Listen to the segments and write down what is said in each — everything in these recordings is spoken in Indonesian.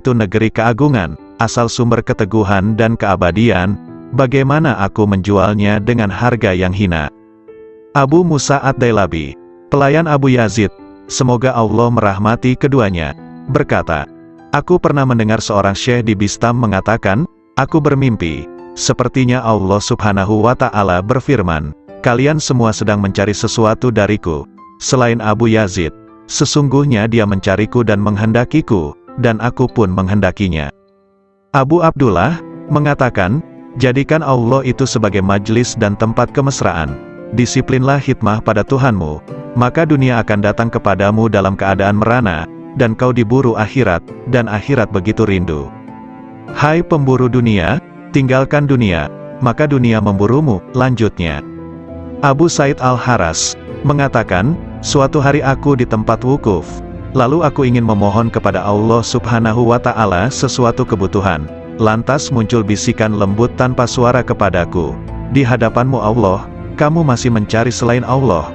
itu negeri keagungan, asal sumber keteguhan dan keabadian, bagaimana aku menjualnya dengan harga yang hina?" Abu Musa Ad-Dailabi, pelayan Abu Yazid, semoga Allah merahmati keduanya, berkata, "Aku pernah mendengar seorang syekh di Bistam mengatakan, aku bermimpi, sepertinya Allah Subhanahu wa Ta'ala berfirman, kalian semua sedang mencari sesuatu dariku, selain Abu Yazid, sesungguhnya dia mencariku dan menghendakiku, dan aku pun menghendakinya." Abu Abdullah mengatakan, "Jadikan Allah itu sebagai majelis dan tempat kemesraan. Disiplinlah hikmah pada Tuhanmu, maka dunia akan datang kepadamu dalam keadaan merana, dan kau diburu akhirat, dan akhirat begitu rindu. Hai pemburu dunia, tinggalkan dunia, maka dunia memburumu." Lanjutnya, Abu Said Al-Haras mengatakan, "Suatu hari aku di tempat wukuf, lalu aku ingin memohon kepada Allah Subhanahu wa Ta'ala sesuatu kebutuhan. Lantas muncul bisikan lembut tanpa suara kepadaku, 'Di hadapanmu Allah, kamu masih mencari selain Allah.'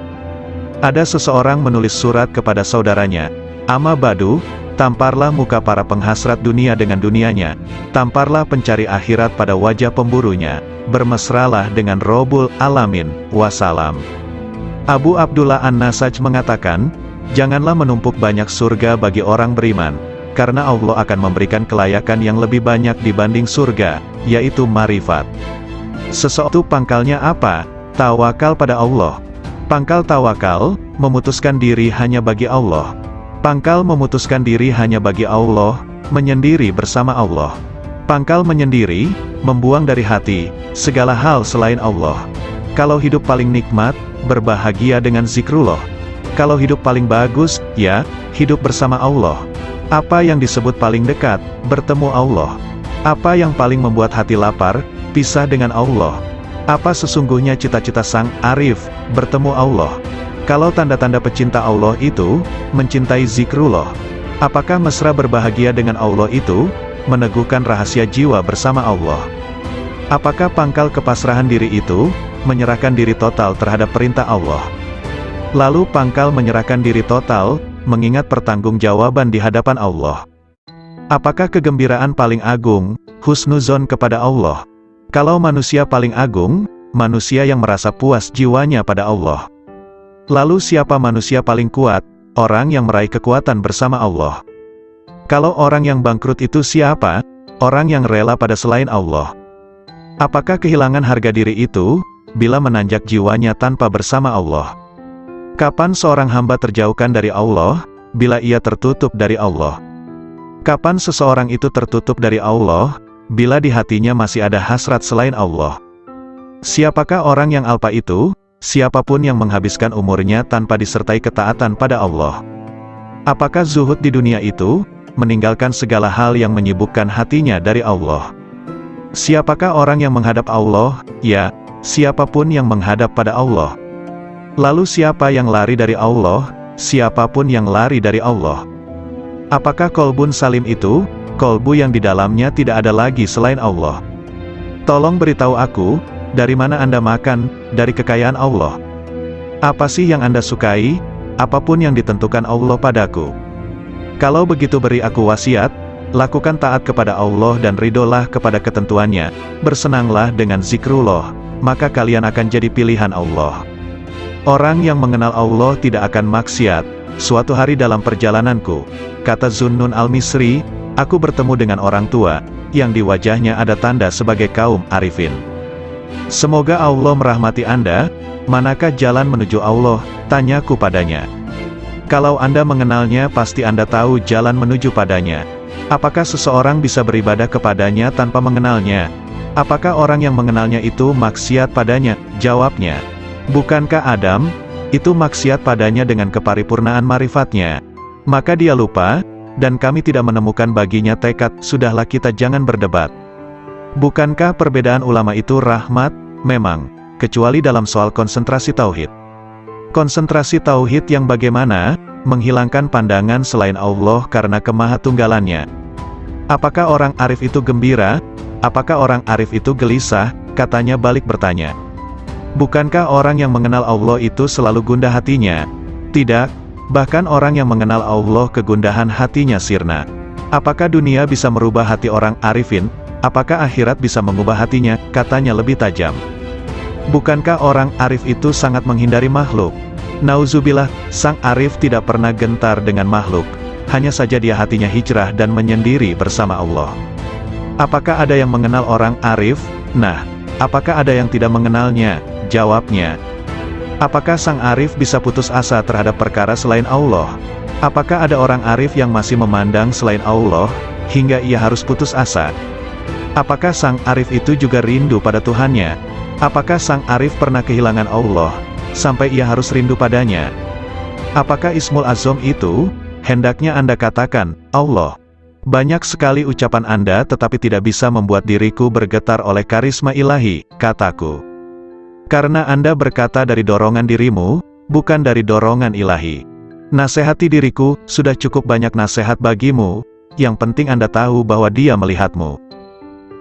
Ada seseorang menulis surat kepada saudaranya, 'Amma ba'du, tamparlah muka para penghasrat dunia dengan dunianya, tamparlah pencari akhirat pada wajah pemburunya, bermesralah dengan Rabbul Alamin, wassalam.'" Abu Abdullah An-Nasaj mengatakan, "Janganlah menumpuk banyak surga bagi orang beriman, karena Allah akan memberikan kelayakan yang lebih banyak dibanding surga, yaitu marifat. Sesuatu pangkalnya apa? Tawakal pada Allah. Pangkal tawakal, memutuskan diri hanya bagi Allah. Pangkal memutuskan diri hanya bagi Allah, menyendiri bersama Allah. Pangkal menyendiri, membuang dari hati, segala hal selain Allah. Kalau hidup paling nikmat, berbahagia dengan zikrullah. Kalau hidup paling bagus, ya, hidup bersama Allah. Apa yang disebut paling dekat, bertemu Allah. Apa yang paling membuat hati lapar, pisah dengan Allah. Apa sesungguhnya cita-cita sang arif, bertemu Allah. Kalau tanda-tanda pecinta Allah itu, mencintai zikrullah. Apakah mesra berbahagia dengan Allah itu, meneguhkan rahasia jiwa bersama Allah. Apakah pangkal kepasrahan diri itu, menyerahkan diri total terhadap perintah Allah. Lalu pangkal menyerahkan diri total, mengingat pertanggungjawaban di hadapan Allah. Apakah kegembiraan paling agung, husnuzon kepada Allah? Kalau manusia paling agung, manusia yang merasa puas jiwanya pada Allah. Lalu siapa manusia paling kuat? Orang yang meraih kekuatan bersama Allah. Kalau orang yang bangkrut itu siapa? Orang yang rela pada selain Allah. Apakah kehilangan harga diri itu, bila menanjak jiwanya tanpa bersama Allah? Kapan seorang hamba terjauhkan dari Allah, bila ia tertutup dari Allah? Kapan seseorang itu tertutup dari Allah, bila di hatinya masih ada hasrat selain Allah? Siapakah orang yang alpa itu? Siapapun yang menghabiskan umurnya tanpa disertai ketaatan pada Allah. Apakah zuhud di dunia itu, meninggalkan segala hal yang menyibukkan hatinya dari Allah? Siapakah orang yang menghadap Allah? Ya, siapapun yang menghadap pada Allah. Lalu siapa yang lari dari Allah? Siapapun yang lari dari Allah. Apakah kolbun salim itu? Kolbu yang di dalamnya tidak ada lagi selain Allah. Tolong beritahu aku, dari mana Anda makan? Dari kekayaan Allah. Apa sih yang Anda sukai? Apapun yang ditentukan Allah padaku. Kalau begitu beri aku wasiat, lakukan taat kepada Allah dan ridolah kepada ketentuannya, bersenanglah dengan zikrullah, maka kalian akan jadi pilihan Allah. Orang yang mengenal Allah tidak akan maksiat. Suatu hari dalam perjalananku, kata Zunnun al-Misri, aku bertemu dengan orang tua, yang di wajahnya ada tanda sebagai kaum arifin. Semoga Allah merahmati Anda. Manakah jalan menuju Allah? Tanyaku padanya. Kalau Anda mengenalnya pasti Anda tahu jalan menuju padanya. Apakah seseorang bisa beribadah kepadanya tanpa mengenalnya? Apakah orang yang mengenalnya itu maksiat padanya? Jawabnya, bukankah Adam itu maksiat padanya dengan keparipurnaan marifatnya? Maka dia lupa, dan kami tidak menemukan baginya tekad. Sudahlah, kita jangan berdebat. Bukankah perbedaan ulama itu rahmat? Memang, kecuali dalam soal konsentrasi tauhid. Konsentrasi tauhid yang bagaimana? Menghilangkan pandangan selain Allah karena kemahatunggalannya. Apakah orang arif itu gembira? Apakah orang arif itu gelisah? Katanya balik bertanya. Bukankah orang yang mengenal Allah itu selalu gundah hatinya? Tidak, bahkan orang yang mengenal Allah kegundahan hatinya sirna. Apakah dunia bisa merubah hati orang arifin? Apakah akhirat bisa mengubah hatinya? Katanya lebih tajam. Bukankah orang arif itu sangat menghindari makhluk? Nauzubillah, sang arif tidak pernah gentar dengan makhluk. Hanya saja dia hatinya hijrah dan menyendiri bersama Allah. Apakah ada yang mengenal orang arif? Nah, apakah ada yang tidak mengenalnya? Jawabnya. Apakah sang arif bisa putus asa terhadap perkara selain Allah? Apakah ada orang arif yang masih memandang selain Allah, hingga ia harus putus asa? Apakah sang arif itu juga rindu pada Tuhannya? Apakah sang arif pernah kehilangan Allah, sampai ia harus rindu padanya? Apakah Ismul Azam itu? Hendaknya Anda katakan, Allah. Banyak sekali ucapan Anda tetapi tidak bisa membuat diriku bergetar oleh karisma ilahi, kataku. Karena Anda berkata dari dorongan dirimu, bukan dari dorongan ilahi. Nasihati diriku, sudah cukup banyak nasihat bagimu, yang penting Anda tahu bahwa dia melihatmu.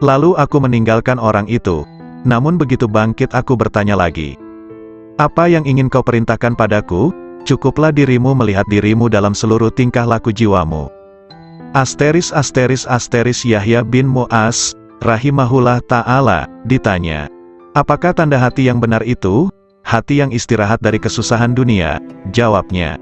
Lalu aku meninggalkan orang itu, namun begitu bangkit aku bertanya lagi. Apa yang ingin kau perintahkan padaku? Cukuplah dirimu melihat dirimu dalam seluruh tingkah laku jiwamu. Asteris Yahya bin Mu'az, rahimahullah ta'ala, ditanya. Apakah tanda hati yang benar itu? Hati yang istirahat dari kesusahan dunia, jawabnya.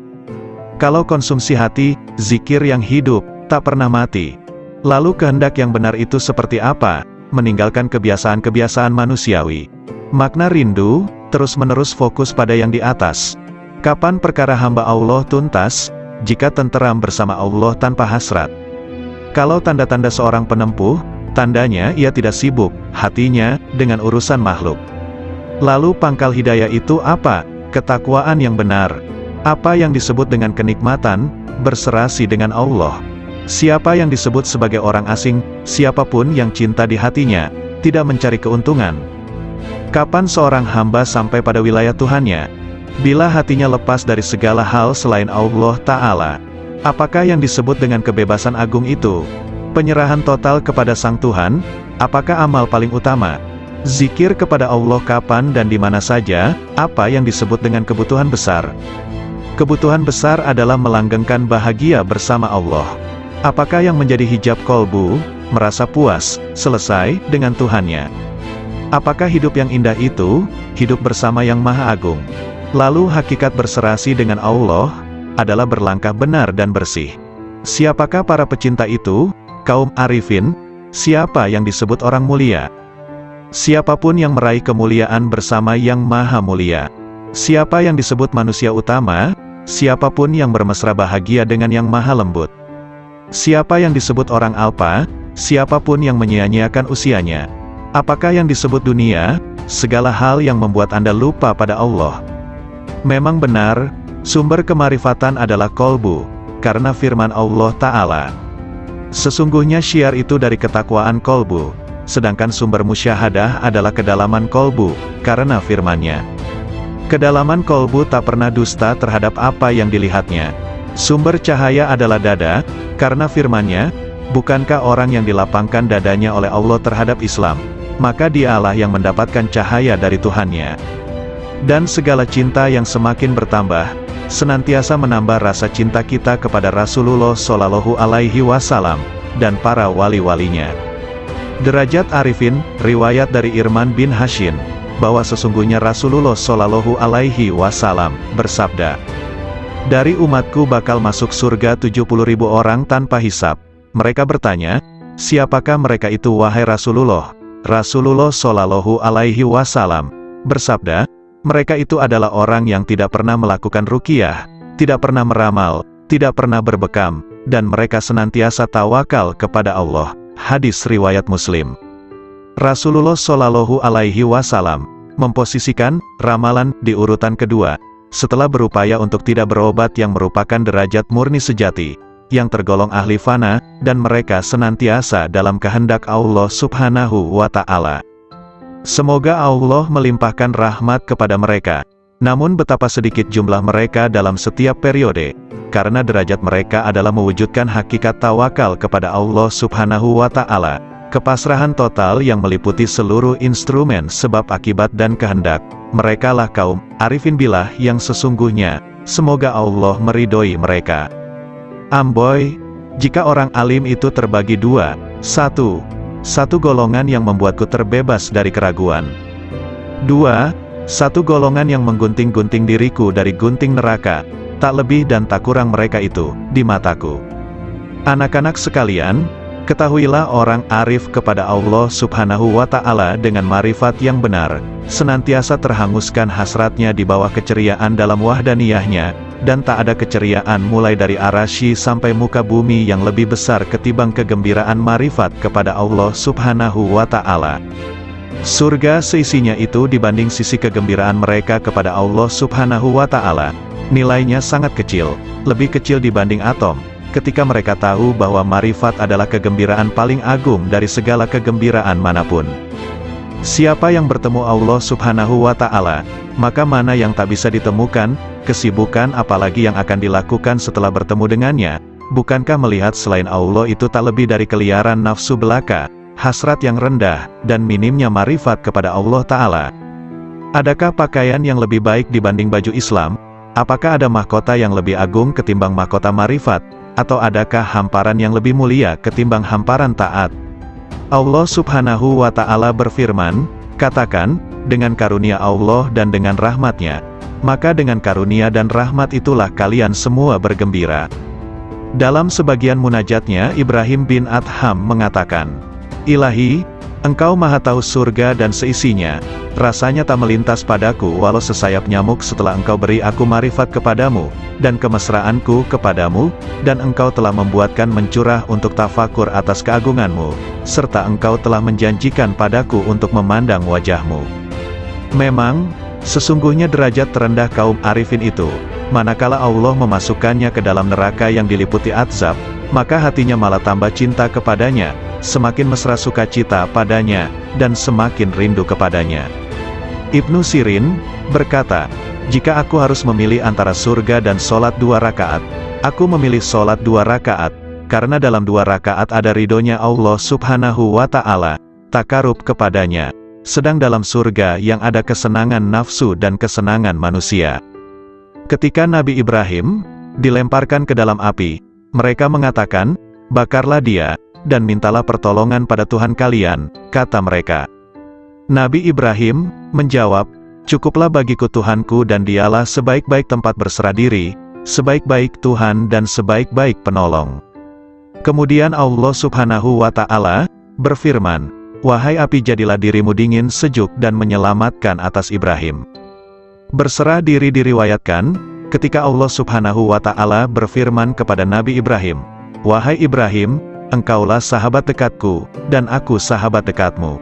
Kalau konsumsi hati, zikir yang hidup, tak pernah mati. Lalu kehendak yang benar itu seperti apa? Meninggalkan kebiasaan-kebiasaan manusiawi. Makna rindu, terus-menerus fokus pada yang di atas. Kapan perkara hamba Allah tuntas? Jika tenteram bersama Allah tanpa hasrat. Kalau tanda-tanda seorang penempuh, tandanya ia tidak sibuk, hatinya, dengan urusan makhluk. Lalu pangkal hidayah itu apa? Ketakwaan yang benar. Apa yang disebut dengan kenikmatan? Berserasi dengan Allah. Siapa yang disebut sebagai orang asing? Siapapun yang cinta di hatinya, tidak mencari keuntungan. Kapan seorang hamba sampai pada wilayah Tuhannya? Bila hatinya lepas dari segala hal selain Allah Ta'ala. Apakah yang disebut dengan kebebasan agung itu? Penyerahan total kepada Sang Tuhan? Apakah amal paling utama? Zikir kepada Allah kapan dan di mana saja? Apa yang disebut dengan kebutuhan besar? Kebutuhan besar adalah melanggengkan bahagia bersama Allah. Apakah yang menjadi hijab kolbu? Merasa puas, selesai, dengan Tuhannya. Apakah hidup yang indah itu? Hidup bersama yang Maha Agung. Lalu hakikat berserasi dengan Allah, adalah berlangkah benar dan bersih. Siapakah para pecinta itu? Kaum arifin. Siapa yang disebut orang mulia? Siapapun yang meraih kemuliaan bersama yang Maha Mulia. Siapa yang disebut manusia utama? Siapapun yang bermesra bahagia dengan yang Maha Lembut. Siapa yang disebut orang alpa? Siapapun yang menyia-nyiakan usianya. Apakah yang disebut dunia? Segala hal yang membuat Anda lupa pada Allah. Memang benar, sumber kemarifatan adalah kolbu, karena firman Allah Ta'ala. Sesungguhnya syiar itu dari ketakwaan kolbu, sedangkan sumber musyahadah adalah kedalaman kolbu, karena firman-Nya. Kedalaman kolbu tak pernah dusta terhadap apa yang dilihatnya. Sumber cahaya adalah dada, karena firman-Nya, bukankah orang yang dilapangkan dadanya oleh Allah terhadap Islam, maka dialah yang mendapatkan cahaya dari Tuhannya. Dan segala cinta yang semakin bertambah, senantiasa menambah rasa cinta kita kepada Rasulullah Shallallahu Alaihi Wasallam, dan para wali-walinya. Derajat Arifin, riwayat dari Irman bin Hashin, bahwa sesungguhnya Rasulullah Shallallahu Alaihi Wasallam bersabda, dari umatku bakal masuk surga 70.000 orang tanpa hisab. Mereka bertanya, siapakah mereka itu wahai Rasulullah? Rasulullah Shallallahu Alaihi Wasallam bersabda, mereka itu adalah orang yang tidak pernah melakukan ruqyah, tidak pernah meramal, tidak pernah berbekam, dan mereka senantiasa tawakal kepada Allah. Hadis riwayat Muslim. Rasulullah Shallallahu Alaihi Wasallam memposisikan ramalan di urutan kedua, setelah berupaya untuk tidak berobat yang merupakan derajat murni sejati, yang tergolong ahli fana, dan mereka senantiasa dalam kehendak Allah Subhanahu wa Ta'ala. Semoga Allah melimpahkan rahmat kepada mereka. Namun betapa sedikit jumlah mereka dalam setiap periode, karena derajat mereka adalah mewujudkan hakikat tawakal kepada Allah Subhanahu wa Ta'ala. Kepasrahan total yang meliputi seluruh instrumen sebab akibat dan kehendak. Merekalah kaum arifin billah yang sesungguhnya. Semoga Allah meridhoi mereka. Amboi, Jika orang alim itu terbagi dua, satu golongan yang membuatku terbebas dari keraguan. Dua, satu golongan yang menggunting-gunting diriku dari gunting neraka, tak lebih dan tak kurang mereka itu, di mataku. Anak-anak sekalian, ketahuilah orang arif kepada Allah Subhanahu wa Ta'ala dengan marifat yang benar, senantiasa terhanguskan hasratnya di bawah keceriaan dalam wahdaniyahnya, dan tak ada keceriaan mulai dari arasy sampai muka bumi yang lebih besar ketimbang kegembiraan marifat kepada Allah Subhanahu wa Ta'ala. Surga seisinya itu dibanding sisi kegembiraan mereka kepada Allah Subhanahu wa Ta'ala, nilainya sangat kecil, lebih kecil dibanding atom, ketika mereka tahu bahwa marifat adalah kegembiraan paling agung dari segala kegembiraan manapun. Siapa yang bertemu Allah Subhanahu wa Ta'ala, maka mana yang tak bisa ditemukan, kesibukan apalagi yang akan dilakukan setelah bertemu dengannya, bukankah melihat selain Allah itu tak lebih dari keliaran nafsu belaka, hasrat yang rendah, dan minimnya marifat kepada Allah Ta'ala? Adakah pakaian yang lebih baik dibanding baju Islam? Apakah ada mahkota yang lebih agung ketimbang mahkota marifat? Atau adakah hamparan yang lebih mulia ketimbang hamparan taat? Allah Subhanahu wa Ta'ala berfirman, katakan, dengan karunia Allah dan dengan rahmatnya, maka dengan karunia dan rahmat itulah kalian semua bergembira. Dalam sebagian munajatnya Ibrahim bin Adham mengatakan, Ilahi, Engkau maha tahu surga dan seisinya, rasanya tak melintas padaku walau sesayap nyamuk setelah Engkau beri aku marifat kepadamu, dan kemesraanku kepadamu, dan Engkau telah membuatkan mencurah untuk tafakur atas keagunganmu, serta Engkau telah menjanjikan padaku untuk memandang wajahmu. Memang, sesungguhnya derajat terendah kaum arifin itu, manakala Allah memasukkannya ke dalam neraka yang diliputi azab, maka hatinya malah tambah cinta kepadanya, semakin mesra sukacita padanya, dan semakin rindu kepadanya. Ibnu Sirin berkata, jika aku harus memilih antara surga dan sholat 2 rakaat, aku memilih sholat 2 rakaat, karena dalam 2 rakaat ada ridhonya Allah Subhanahu wa Ta'ala, takarub kepadanya, sedang dalam surga yang ada kesenangan nafsu dan kesenangan manusia. Ketika Nabi Ibrahim dilemparkan ke dalam api, mereka mengatakan, bakarlah dia, dan mintalah pertolongan pada Tuhan kalian, kata mereka. Nabi Ibrahim menjawab, cukuplah bagiku Tuhanku dan dialah sebaik-baik tempat berserah diri, sebaik-baik Tuhan dan sebaik-baik penolong. Kemudian Allah Subhanahu wa Ta'ala berfirman, wahai api jadilah dirimu dingin sejuk dan menyelamatkan atas Ibrahim. Berserah diri diriwayatkan, ketika Allah Subhanahu wa Ta'ala berfirman kepada Nabi Ibrahim, wahai Ibrahim, engkaulah sahabat dekatku, dan aku sahabat dekatmu.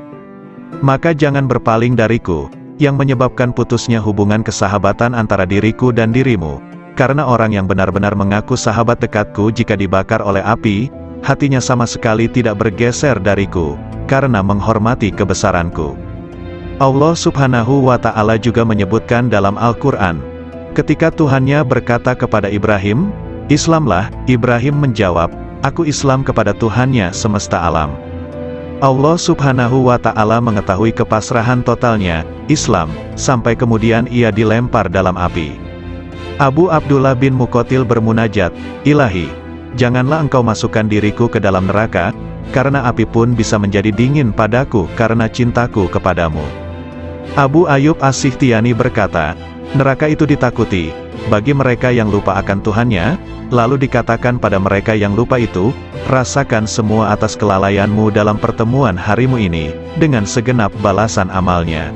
Maka jangan berpaling dariku, yang menyebabkan putusnya hubungan kesahabatan antara diriku dan dirimu, karena orang yang benar-benar mengaku sahabat dekatku jika dibakar oleh api, hatinya sama sekali tidak bergeser dariku, karena menghormati kebesaranku. Allah Subhanahu wa Ta'ala juga menyebutkan dalam Al-Quran, ketika Tuhannya berkata kepada Ibrahim, Islamlah, Ibrahim menjawab, aku Islam kepada Tuhannya semesta alam. Allah Subhanahu wa Ta'ala mengetahui kepasrahan totalnya, Islam, sampai kemudian ia dilempar dalam api. Abu Abdullah bin Muqatil bermunajat, Ilahi, janganlah engkau masukkan diriku ke dalam neraka, karena api pun bisa menjadi dingin padaku karena cintaku kepadamu. Abu Ayyub As-Sikhtiyani berkata, neraka itu ditakuti bagi mereka yang lupa akan Tuhannya, lalu dikatakan pada mereka yang lupa itu, rasakan semua atas kelalaianmu dalam pertemuan harimu ini, dengan segenap balasan amalnya.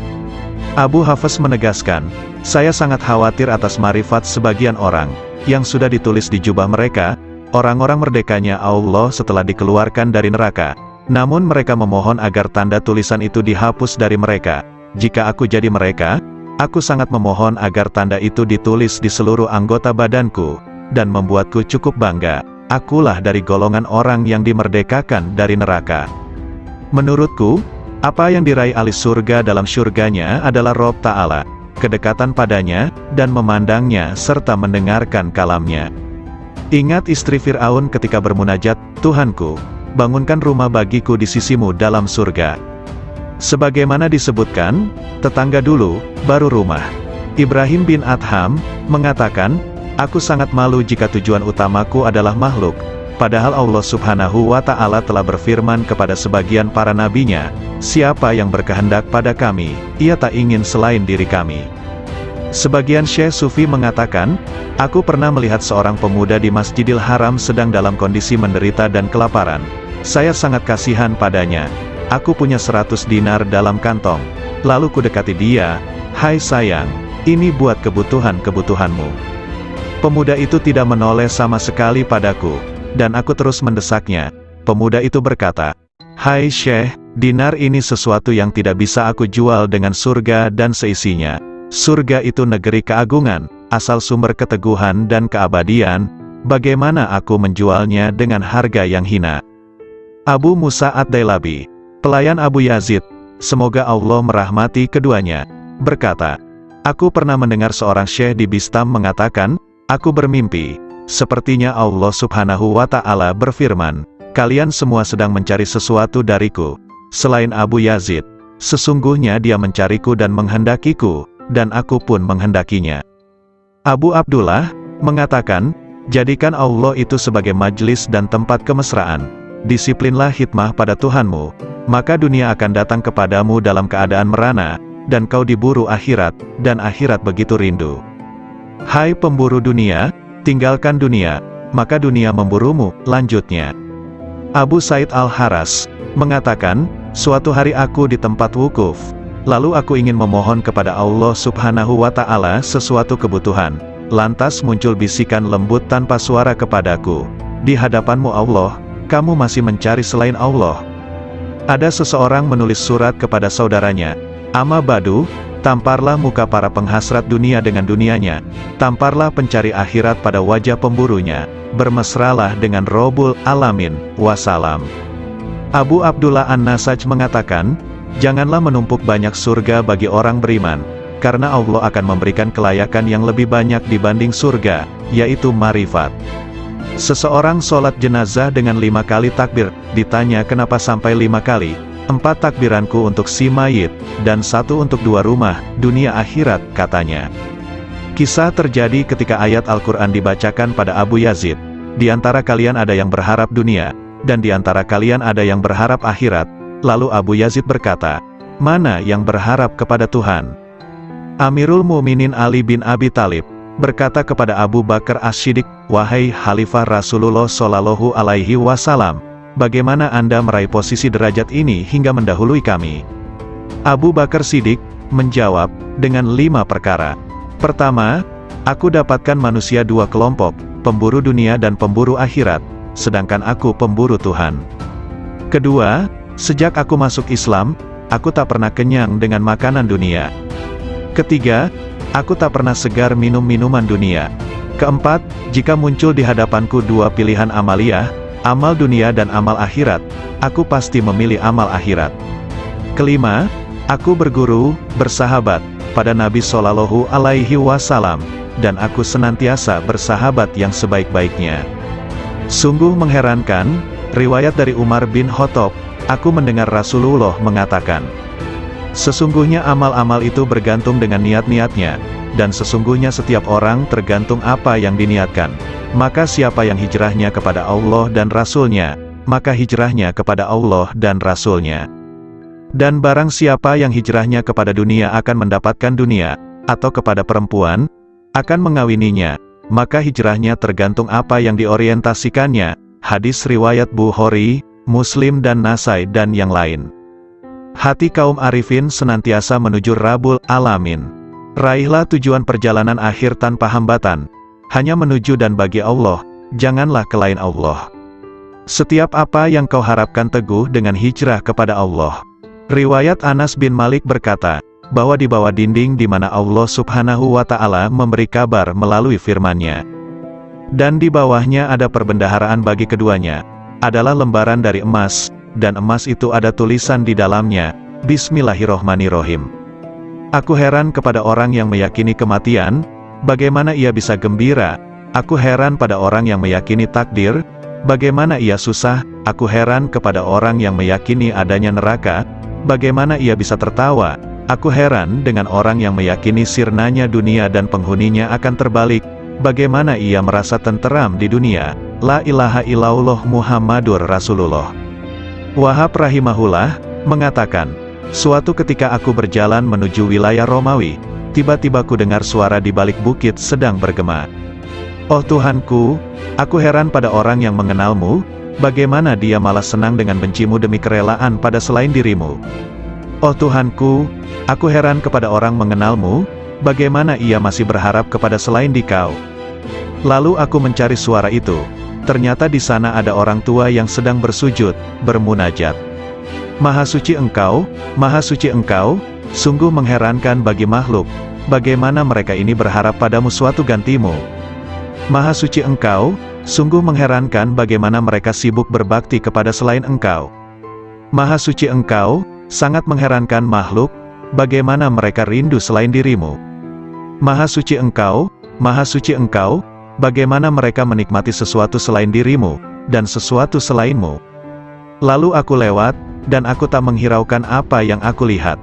Abu Hafs menegaskan, saya sangat khawatir atas marifat sebagian orang, yang sudah ditulis di jubah mereka, orang-orang merdekanya Allah setelah dikeluarkan dari neraka. Namun mereka memohon agar tanda tulisan itu dihapus dari mereka. Jika aku jadi mereka, aku sangat memohon agar tanda itu ditulis di seluruh anggota badanku, dan membuatku cukup bangga, akulah dari golongan orang yang dimerdekakan dari neraka. Menurutku, apa yang diraih ahli surga dalam surganya adalah Rabb Ta'ala, kedekatan padanya, dan memandangnya serta mendengarkan kalamnya. Ingat istri Fir'aun ketika bermunajat, Tuhanku, bangunkan rumah bagiku di sisimu dalam surga. Sebagaimana disebutkan, tetangga dulu, baru rumah. Ibrahim bin Adham mengatakan, aku sangat malu jika tujuan utamaku adalah makhluk, Padahal Allah Subhanahu wa Ta'ala telah berfirman kepada sebagian para nabinya, siapa yang berkehendak pada kami, ia tak ingin selain diri kami. Sebagian Syekh Sufi mengatakan, aku pernah melihat seorang pemuda di Masjidil Haram sedang dalam kondisi menderita dan kelaparan. Saya sangat kasihan padanya. Aku punya 100 dinar dalam kantong. Lalu kudekati dia, hai sayang, ini buat kebutuhan-kebutuhanmu. Pemuda itu tidak menoleh sama sekali padaku. Dan aku terus mendesaknya. Pemuda itu berkata, hai Syekh, dinar ini sesuatu yang tidak bisa aku jual dengan surga dan seisinya. Surga itu negeri keagungan, asal sumber keteguhan dan keabadian, bagaimana aku menjualnya dengan harga yang hina? Abu Musa Ad-Dailabi, pelayan Abu Yazid, semoga Allah merahmati keduanya, berkata, aku pernah mendengar seorang syekh di Bistam mengatakan, aku bermimpi, sepertinya Allah Subhanahu wa Ta'ala berfirman, kalian semua sedang mencari sesuatu dariku, selain Abu Yazid, sesungguhnya dia mencariku dan menghendakiku, dan aku pun menghendakinya. Abu Abdullah mengatakan, jadikan Allah itu sebagai majlis dan tempat kemesraan, disiplinlah hikmah pada Tuhanmu, maka dunia akan datang kepadamu dalam keadaan merana, dan kau diburu akhirat, dan akhirat begitu rindu. Hai pemburu dunia, tinggalkan dunia, maka dunia memburumu, lanjutnya. Abu Said Al-Haras mengatakan, suatu hari aku di tempat wukuf, lalu aku ingin memohon kepada Allah Subhanahu wa Ta'ala sesuatu kebutuhan, lantas muncul bisikan lembut tanpa suara kepadaku, di hadapanmu Allah, kamu masih mencari selain Allah. Ada seseorang menulis surat kepada saudaranya, Amma Badu, tamparlah muka para penghasrat dunia dengan dunianya, tamparlah pencari akhirat pada wajah pemburunya, bermesralah dengan Rabbul Alamin, wassalam. Abu Abdullah An-Nasaj mengatakan, janganlah menumpuk banyak surga bagi orang beriman, karena Allah akan memberikan kelayakan yang lebih banyak dibanding surga, yaitu marifat. Seseorang sholat jenazah dengan 5 kali takbir, ditanya kenapa sampai 5 kali, 4 takbiranku untuk si mayit, dan 1 untuk 2 rumah, dunia akhirat, katanya. Kisah terjadi ketika ayat Al-Quran dibacakan pada Abu Yazid, di antara kalian ada yang berharap dunia, dan di antara kalian ada yang berharap akhirat. Lalu Abu Yazid berkata, mana yang berharap kepada Tuhan? Amirul Mukminin Ali bin Abi Thalib berkata kepada Abu Bakar As-Siddiq, wahai Khalifah Rasulullah Shallallahu Alaihi Wasallam, bagaimana Anda meraih posisi derajat ini hingga mendahului kami? Abu Bakar Siddiq menjawab, dengan 5 perkara. Pertama, aku dapatkan manusia 2 kelompok, pemburu dunia dan pemburu akhirat, sedangkan aku pemburu Tuhan. Kedua, sejak aku masuk Islam, aku tak pernah kenyang dengan makanan dunia. Ketiga, aku tak pernah segar minum minuman dunia. Keempat, jika muncul di hadapanku 2 pilihan amaliyah, amal dunia dan amal akhirat, aku pasti memilih amal akhirat. Kelima, aku berguru, bersahabat, pada Nabi Shallallahu Alaihi Wasallam, dan aku senantiasa bersahabat yang sebaik-baiknya. Sungguh mengherankan, riwayat dari Umar bin Khattab, aku mendengar Rasulullah mengatakan, sesungguhnya amal-amal itu bergantung dengan niat-niatnya, dan sesungguhnya setiap orang tergantung apa yang diniatkan. Maka siapa yang hijrahnya kepada Allah dan Rasul-Nya, maka hijrahnya kepada Allah dan Rasul-Nya. Dan barang siapa yang hijrahnya kepada dunia akan mendapatkan dunia, atau kepada perempuan, akan mengawininya, maka hijrahnya tergantung apa yang diorientasikannya. Hadis riwayat Bukhari, Muslim dan Nasai dan yang lain. Hati kaum arifin senantiasa menuju Rabbul Alamin. Raihlah tujuan perjalanan akhir tanpa hambatan, hanya menuju dan bagi Allah, janganlah kelain Allah. Setiap apa yang kau harapkan teguh dengan hijrah kepada Allah. Riwayat Anas bin Malik berkata, bahwa di bawah dinding di mana Allah Subhanahu wa Ta'ala memberi kabar melalui firman-Nya, dan di bawahnya ada perbendaharaan bagi keduanya, adalah lembaran dari emas, dan emas itu ada tulisan di dalamnya, Bismillahirrohmanirrohim. Aku heran kepada orang yang meyakini kematian, bagaimana ia bisa gembira? Aku heran pada orang yang meyakini takdir, bagaimana ia susah? Aku heran kepada orang yang meyakini adanya neraka, bagaimana ia bisa tertawa? Aku heran dengan orang yang meyakini sirnanya dunia dan penghuninya akan terbalik, bagaimana ia merasa tenteram di dunia? La ilaha illallah Muhammadur Rasulullah. Wahab rahimahullah mengatakan, suatu ketika aku berjalan menuju wilayah Romawi, tiba-tiba ku dengar suara di balik bukit sedang bergema. Oh Tuhanku, aku heran pada orang yang mengenalmu, bagaimana dia malah senang dengan bencimu demi kerelaan pada selain dirimu. Oh Tuhanku, aku heran kepada orang mengenalmu, bagaimana ia masih berharap kepada selain Dikau. Lalu aku mencari suara itu, ternyata di sana ada orang tua yang sedang bersujud, bermunajat. Maha suci Engkau, sungguh mengherankan bagi makhluk, bagaimana mereka ini berharap padamu suatu gantimu. Maha suci Engkau, sungguh mengherankan bagaimana mereka sibuk berbakti kepada selain Engkau. Maha suci Engkau, sangat mengherankan makhluk, bagaimana mereka rindu selain dirimu. Maha suci Engkau, bagaimana mereka menikmati sesuatu selain dirimu, dan sesuatu selainmu. Lalu aku lewat, dan aku tak menghiraukan apa yang aku lihat.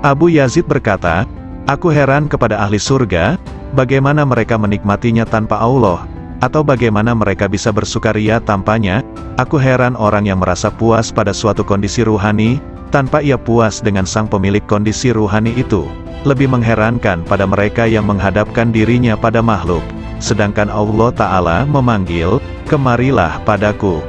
Abu Yazid berkata, aku heran kepada ahli surga, bagaimana mereka menikmatinya tanpa Allah, atau bagaimana mereka bisa bersukaria tanpanya. Aku heran orang yang merasa puas pada suatu kondisi ruhani, tanpa ia puas dengan sang pemilik kondisi ruhani itu. Lebih mengherankan pada mereka yang menghadapkan dirinya pada makhluk, sedangkan Allah Ta'ala memanggil, kemarilah padaku.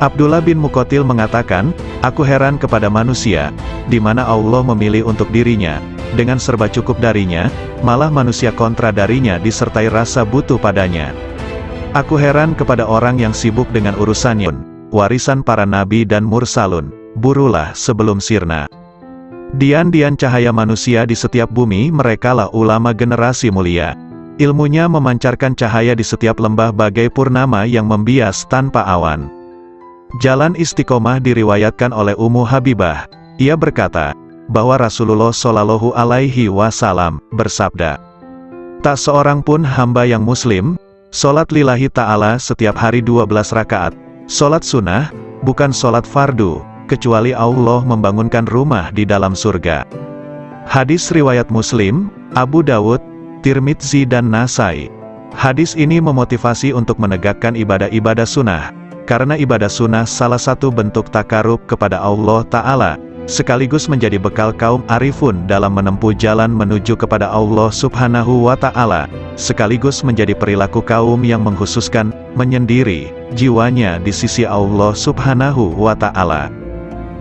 Abdullah bin Muqatil mengatakan, aku heran kepada manusia, di mana Allah memilih untuk dirinya, dengan serba cukup darinya, malah manusia kontra darinya disertai rasa butuh padanya. Aku heran kepada orang yang sibuk dengan urusannya, warisan para nabi dan mursalun, burulah sebelum sirna. Dian-dian cahaya manusia di setiap bumi, merekalah ulama generasi mulia. Ilmunya memancarkan cahaya di setiap lembah bagai purnama yang membias tanpa awan. Jalan istiqomah diriwayatkan oleh Ummu Habibah. Ia berkata, bahwa Rasulullah Shallallahu Alaihi Wasallam bersabda, tak seorang pun hamba yang muslim, sholat lillahi ta'ala setiap hari 12 rakaat, sholat sunnah, bukan sholat fardu, kecuali Allah membangunkan rumah di dalam surga. Hadis riwayat Muslim, Abu Dawud, Tirmidzi dan Nasai. Hadis ini memotivasi untuk menegakkan ibadah-ibadah sunnah, karena ibadah sunnah salah satu bentuk takarub kepada Allah Ta'ala, sekaligus menjadi bekal kaum arifun dalam menempuh jalan menuju kepada Allah Subhanahu wa Ta'ala, sekaligus menjadi perilaku kaum yang mengkhususkan, menyendiri, jiwanya di sisi Allah Subhanahu wa Ta'ala.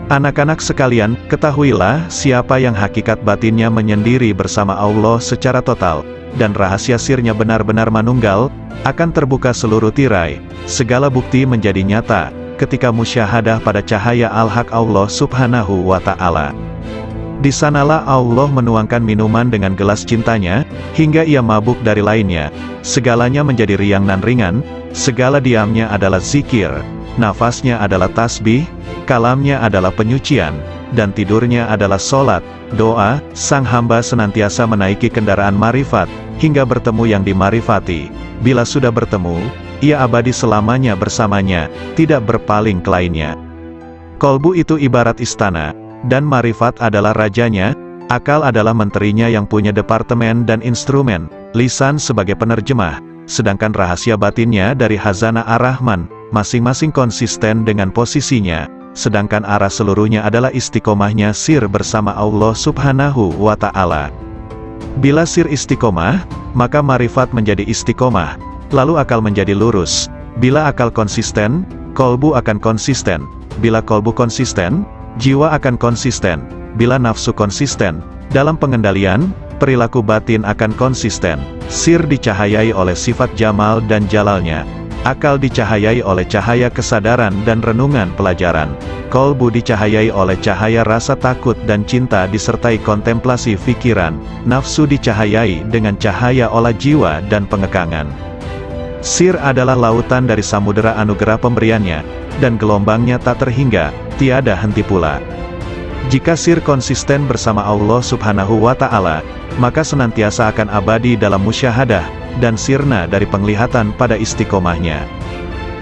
Anak-anak sekalian, ketahuilah, siapa yang hakikat batinnya menyendiri bersama Allah secara total, dan rahasia sirnya benar-benar manunggal, akan terbuka seluruh tirai, segala bukti menjadi nyata, ketika musyahadah pada cahaya al-haq Allah Subhanahu wa Ta'ala. Di sanalah Allah menuangkan minuman dengan gelas cintanya, hingga ia mabuk dari lainnya, segalanya menjadi riang dan ringan, segala diamnya adalah zikir, nafasnya adalah tasbih, kalamnya adalah penyucian, dan tidurnya adalah sholat, doa. Sang hamba senantiasa menaiki kendaraan marifat, hingga bertemu yang dimarifati. Bila sudah bertemu, ia abadi selamanya bersamanya, tidak berpaling ke lainnya. Kolbu itu ibarat istana, dan marifat adalah rajanya, akal adalah menterinya yang punya departemen dan instrumen, lisan sebagai penerjemah, sedangkan rahasia batinnya dari Hazanah Ar-Rahman, masing-masing konsisten dengan posisinya, sedangkan arah seluruhnya adalah istiqomahnya sir bersama Allah Subhanahu wa Ta'ala. Bila sir istiqomah, maka marifat menjadi istiqomah, lalu akal menjadi lurus. Bila akal konsisten, kolbu akan konsisten. Bila kolbu konsisten, jiwa akan konsisten. Bila nafsu konsisten, dalam pengendalian, perilaku batin akan konsisten. Sir dicahayai oleh sifat jamal dan jalalnya. Akal dicahayai oleh cahaya kesadaran dan renungan pelajaran. Kolbu dicahayai oleh cahaya rasa takut dan cinta disertai kontemplasi fikiran. Nafsu dicahayai dengan cahaya olah jiwa dan pengekangan. Sir adalah lautan dari samudera anugerah pemberiannya, dan gelombangnya tak terhingga, tiada henti pula. Jika sir konsisten bersama Allah Subhanahu wa Ta'ala, maka senantiasa akan abadi dalam musyahadah, dan sirna dari penglihatan pada istiqomahnya.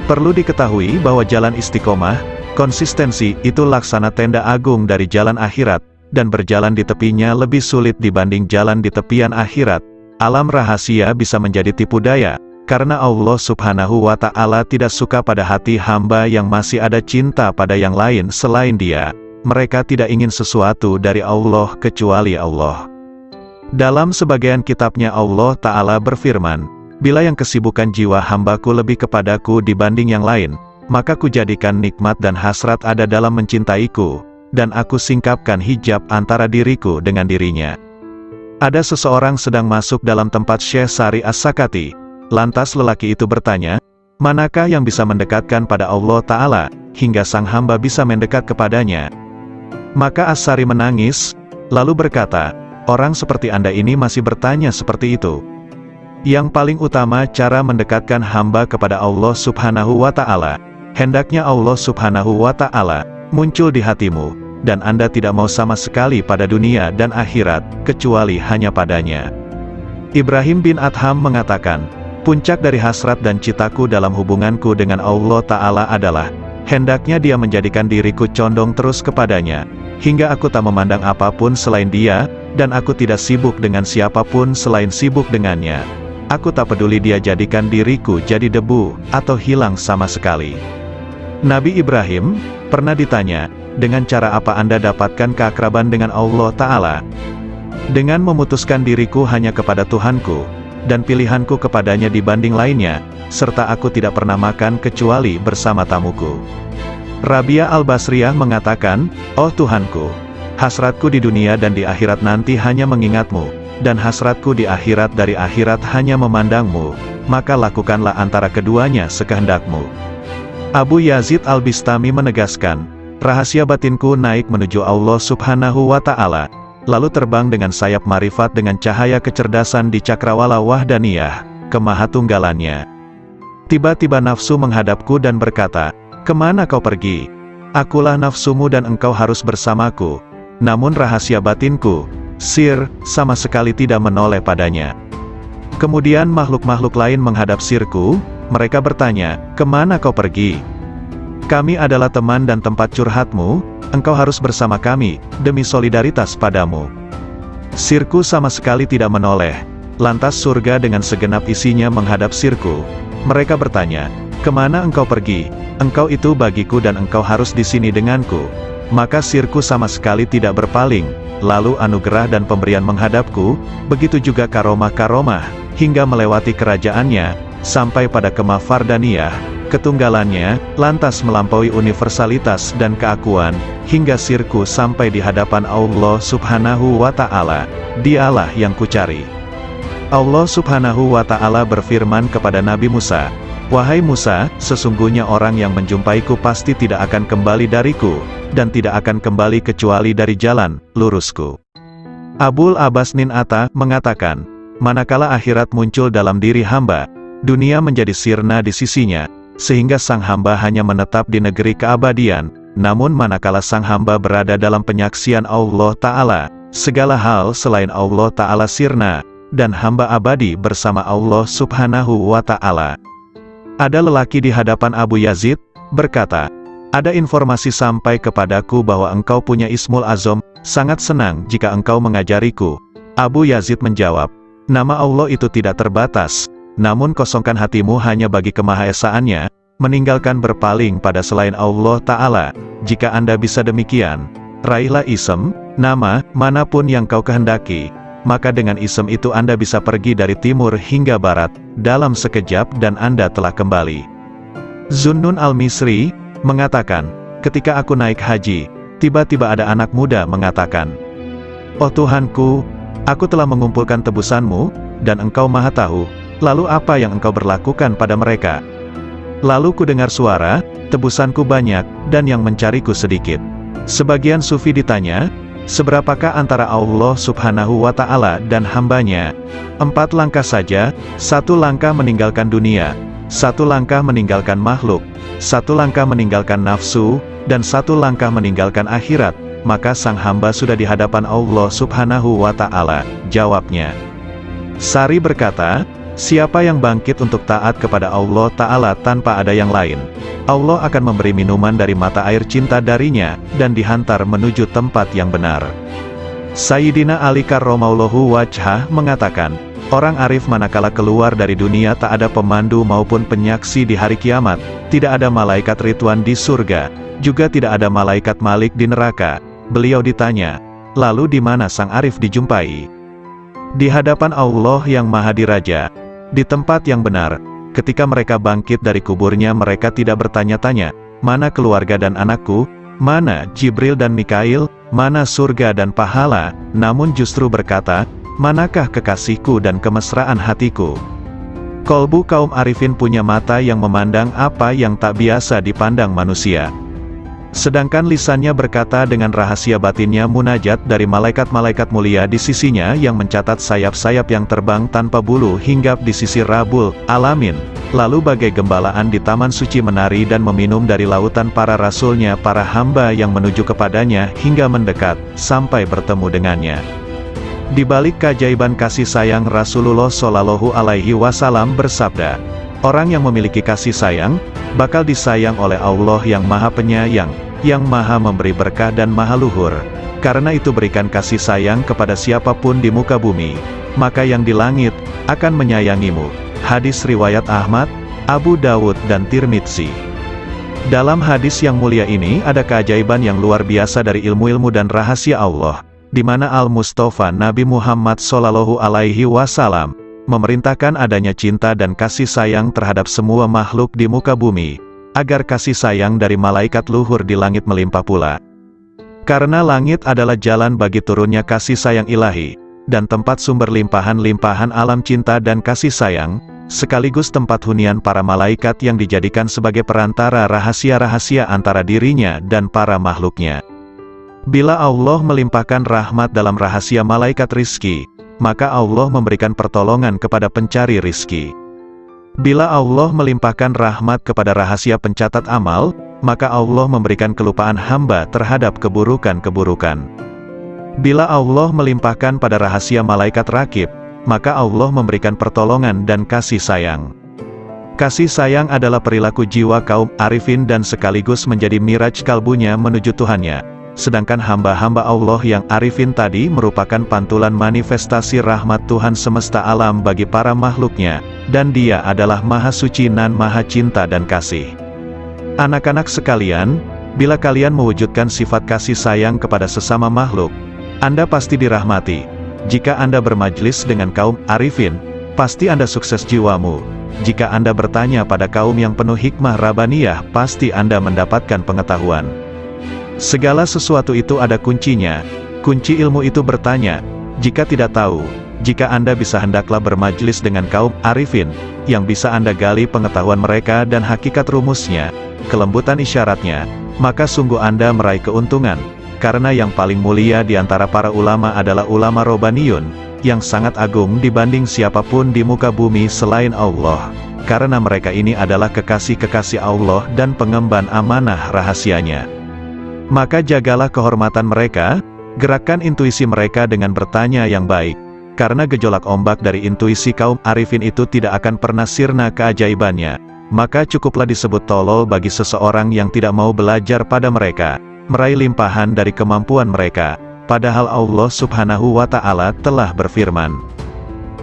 Perlu diketahui bahwa jalan istiqomah, konsistensi, itu laksana tenda agung dari jalan akhirat, dan berjalan di tepinya lebih sulit dibanding jalan di tepian akhirat. Alam rahasia bisa menjadi tipu daya, karena Allah Subhanahu wa Ta'ala tidak suka pada hati hamba yang masih ada cinta pada yang lain selain Dia. Mereka tidak ingin sesuatu dari Allah kecuali Allah. Dalam sebagian kitabnya Allah Ta'ala berfirman, bila yang kesibukan jiwa hambaku lebih kepadaku dibanding yang lain, maka kujadikan nikmat dan hasrat ada dalam mencintaiku, dan aku singkapkan hijab antara diriku dengan dirinya. Ada seseorang sedang masuk dalam tempat Syekh Sari As-Sakati. Lantas lelaki itu bertanya, manakah yang bisa mendekatkan pada Allah Ta'ala, hingga sang hamba bisa mendekat kepadanya? Maka As-Sari menangis, lalu berkata, orang seperti Anda ini masih bertanya seperti itu. Yang paling utama cara mendekatkan hamba kepada Allah Subhanahu wa Ta'ala, hendaknya Allah Subhanahu wa Ta'ala muncul di hatimu, dan Anda tidak mau sama sekali pada dunia dan akhirat, kecuali hanya padanya. Ibrahim bin Adham mengatakan, puncak dari hasrat dan citaku dalam hubunganku dengan Allah Ta'ala adalah, hendaknya Dia menjadikan diriku condong terus kepadanya, hingga aku tak memandang apapun selain Dia, dan aku tidak sibuk dengan siapapun selain sibuk dengannya. Aku tak peduli Dia jadikan diriku jadi debu, atau hilang sama sekali. Nabi Ibrahim pernah ditanya, dengan cara apa Anda dapatkan keakraban dengan Allah Ta'ala? Dengan memutuskan diriku hanya kepada Tuhanku, dan pilihanku kepadanya dibanding lainnya, serta aku tidak pernah makan kecuali bersama tamuku. Rabia Al-Basriyah mengatakan, oh Tuhanku, hasratku di dunia dan di akhirat nanti hanya mengingatmu, dan hasratku di akhirat dari akhirat hanya memandangmu, maka lakukanlah antara keduanya sekehendakmu. Abu Yazid Al-Bistami menegaskan, rahasia batinku naik menuju Allah Subhanahu wa Ta'ala, lalu terbang dengan sayap marifat dengan cahaya kecerdasan di cakrawala wahdaniyah, kemahatunggalannya. Tiba-tiba nafsu menghadapku dan berkata, kemana kau pergi? Akulah nafsumu dan engkau harus bersamaku. Namun rahasia batinku, sir, sama sekali tidak menoleh padanya. Kemudian makhluk-makhluk lain menghadap sirku, mereka bertanya, kemana kau pergi? Kami adalah teman dan tempat curhatmu, engkau harus bersama kami, demi solidaritas padamu. Sirku sama sekali tidak menoleh. Lantas surga dengan segenap isinya menghadap sirku. Mereka bertanya, kemana engkau pergi? Engkau itu bagiku dan engkau harus di sini denganku. Maka sirku sama sekali tidak berpaling, lalu anugerah dan pemberian menghadapku, begitu juga karomah-karomah, hingga melewati kerajaannya, sampai pada kemah Fardaniyah, ketunggalannya, lantas melampaui universalitas dan keakuan, hingga sirku sampai di hadapan Allah Subhanahu wa Ta'ala. Dialah yang kucari. Allah Subhanahu wa Ta'ala berfirman kepada Nabi Musa, wahai Musa, sesungguhnya orang yang menjumpaiku pasti tidak akan kembali dariku, dan tidak akan kembali kecuali dari jalan lurusku. Abul Abbas Nin Atta mengatakan, manakala akhirat muncul dalam diri hamba, dunia menjadi sirna di sisinya, sehingga sang hamba hanya menetap di negeri keabadian. Namun manakala sang hamba berada dalam penyaksian Allah Ta'ala, segala hal selain Allah Ta'ala sirna, dan hamba abadi bersama Allah Subhanahu wa Ta'ala. Ada lelaki di hadapan Abu Yazid, berkata, ada informasi sampai kepadaku bahwa engkau punya Ismul Azam, sangat senang jika engkau mengajariku. Abu Yazid menjawab, nama Allah itu tidak terbatas, namun kosongkan hatimu hanya bagi kemahaesaannya, meninggalkan berpaling pada selain Allah Ta'ala. Jika Anda bisa demikian, raihlah isem, nama, manapun yang kau kehendaki, maka dengan isem itu Anda bisa pergi dari timur hingga barat, dalam sekejap dan Anda telah kembali. Zunnun Al-Misri mengatakan, ketika aku naik haji, tiba-tiba ada anak muda mengatakan, oh Tuhanku, aku telah mengumpulkan tebusanmu, dan engkau maha tahu, lalu apa yang engkau berlakukan pada mereka? Lalu ku dengar suara, tebusanku banyak, dan yang mencariku sedikit. Sebagian sufi ditanya, seberapakah antara Allah Subhanahu wa Ta'ala dan hambanya? 4 langkah saja, 1 langkah meninggalkan dunia, 1 langkah meninggalkan makhluk, 1 langkah meninggalkan nafsu, dan 1 langkah meninggalkan akhirat, maka sang hamba sudah di hadapan Allah Subhanahu wa Ta'ala. Jawabnya. Sari berkata, siapa yang bangkit untuk taat kepada Allah Ta'ala tanpa ada yang lain, Allah akan memberi minuman dari mata air cinta darinya, dan dihantar menuju tempat yang benar. Sayyidina Ali karramallahu wajhah mengatakan, Orang arif manakala keluar dari dunia tak ada pemandu maupun penyaksi di hari kiamat, tidak ada malaikat Ridwan di surga, juga tidak ada malaikat Malik di neraka. Beliau ditanya, lalu di mana sang arif dijumpai? Di hadapan Allah yang Maha Diraja, di tempat yang benar. Ketika mereka bangkit dari kuburnya mereka tidak bertanya-tanya, mana keluarga dan anakku, mana Jibril dan Mikail, mana surga dan pahala, namun justru berkata, manakah kekasihku dan kemesraan hatiku? Kolbu kaum arifin punya mata yang memandang apa yang tak biasa dipandang manusia. Sedangkan lisannya berkata dengan rahasia batinnya munajat dari malaikat-malaikat mulia di sisinya yang mencatat sayap-sayap yang terbang tanpa bulu hinggap di sisi Rabbul Alamin. Lalu bagai gembalaan di taman suci menari dan meminum dari lautan para rasulnya para hamba yang menuju kepadanya hingga mendekat, sampai bertemu dengannya. Di balik keajaiban kasih sayang Rasulullah Shallallahu Alaihi Wasallam bersabda, orang yang memiliki kasih sayang, bakal disayang oleh Allah yang Maha Penyayang, yang Maha Memberi berkah dan Maha Luhur. Karena itu berikan kasih sayang kepada siapapun di muka bumi, maka yang di langit akan menyayangimu. Hadis riwayat Ahmad, Abu Dawud dan Tirmidzi. Dalam hadis yang mulia ini ada keajaiban yang luar biasa dari ilmu-ilmu dan rahasia Allah, di mana Al-Mustafa Nabi Muhammad Shallallahu Alaihi Wasallam memerintahkan adanya cinta dan kasih sayang terhadap semua makhluk di muka bumi, agar kasih sayang dari malaikat luhur di langit melimpah pula. Karena langit adalah jalan bagi turunnya kasih sayang ilahi, dan tempat sumber limpahan-limpahan alam cinta dan kasih sayang, sekaligus tempat hunian para malaikat yang dijadikan sebagai perantara rahasia-rahasia antara dirinya dan para makhluknya. Bila Allah melimpahkan rahmat dalam rahasia malaikat rizki, maka Allah memberikan pertolongan kepada pencari rizki. Bila Allah melimpahkan rahmat kepada rahasia pencatat amal, maka Allah memberikan kelupaan hamba terhadap keburukan-keburukan. Bila Allah melimpahkan pada rahasia malaikat rakib, maka Allah memberikan pertolongan dan kasih sayang. Kasih sayang adalah perilaku jiwa kaum arifin dan sekaligus menjadi miraj kalbunya menuju Tuhannya. Sedangkan hamba-hamba Allah yang arifin tadi merupakan pantulan manifestasi rahmat Tuhan semesta alam bagi para makhluknya, dan Dia adalah Maha Suci dan Maha Cinta dan Kasih. Anak-anak sekalian, bila kalian mewujudkan sifat kasih sayang kepada sesama makhluk, Anda pasti dirahmati. Jika Anda bermajlis dengan kaum arifin, pasti Anda sukses jiwamu. Jika Anda bertanya pada kaum yang penuh hikmah Rabbaniyah, pasti Anda mendapatkan pengetahuan. Segala sesuatu itu ada kuncinya. Kunci ilmu itu bertanya, jika tidak tahu, jika Anda bisa hendaklah bermajlis dengan kaum arifin, yang bisa Anda gali pengetahuan mereka dan hakikat rumusnya, kelembutan isyaratnya, maka sungguh Anda meraih keuntungan, karena yang paling mulia di antara para ulama adalah ulama Robbaniyun, yang sangat agung dibanding siapapun di muka bumi selain Allah, karena mereka ini adalah kekasih-kekasih Allah dan pengemban amanah rahasianya. Maka jagalah kehormatan mereka, gerakkan intuisi mereka dengan bertanya yang baik, karena gejolak ombak dari intuisi kaum arifin itu tidak akan pernah sirna keajaibannya, maka cukuplah disebut tolol bagi seseorang yang tidak mau belajar pada mereka, meraih limpahan dari kemampuan mereka, padahal Allah Subhanahu wa Ta'ala telah berfirman,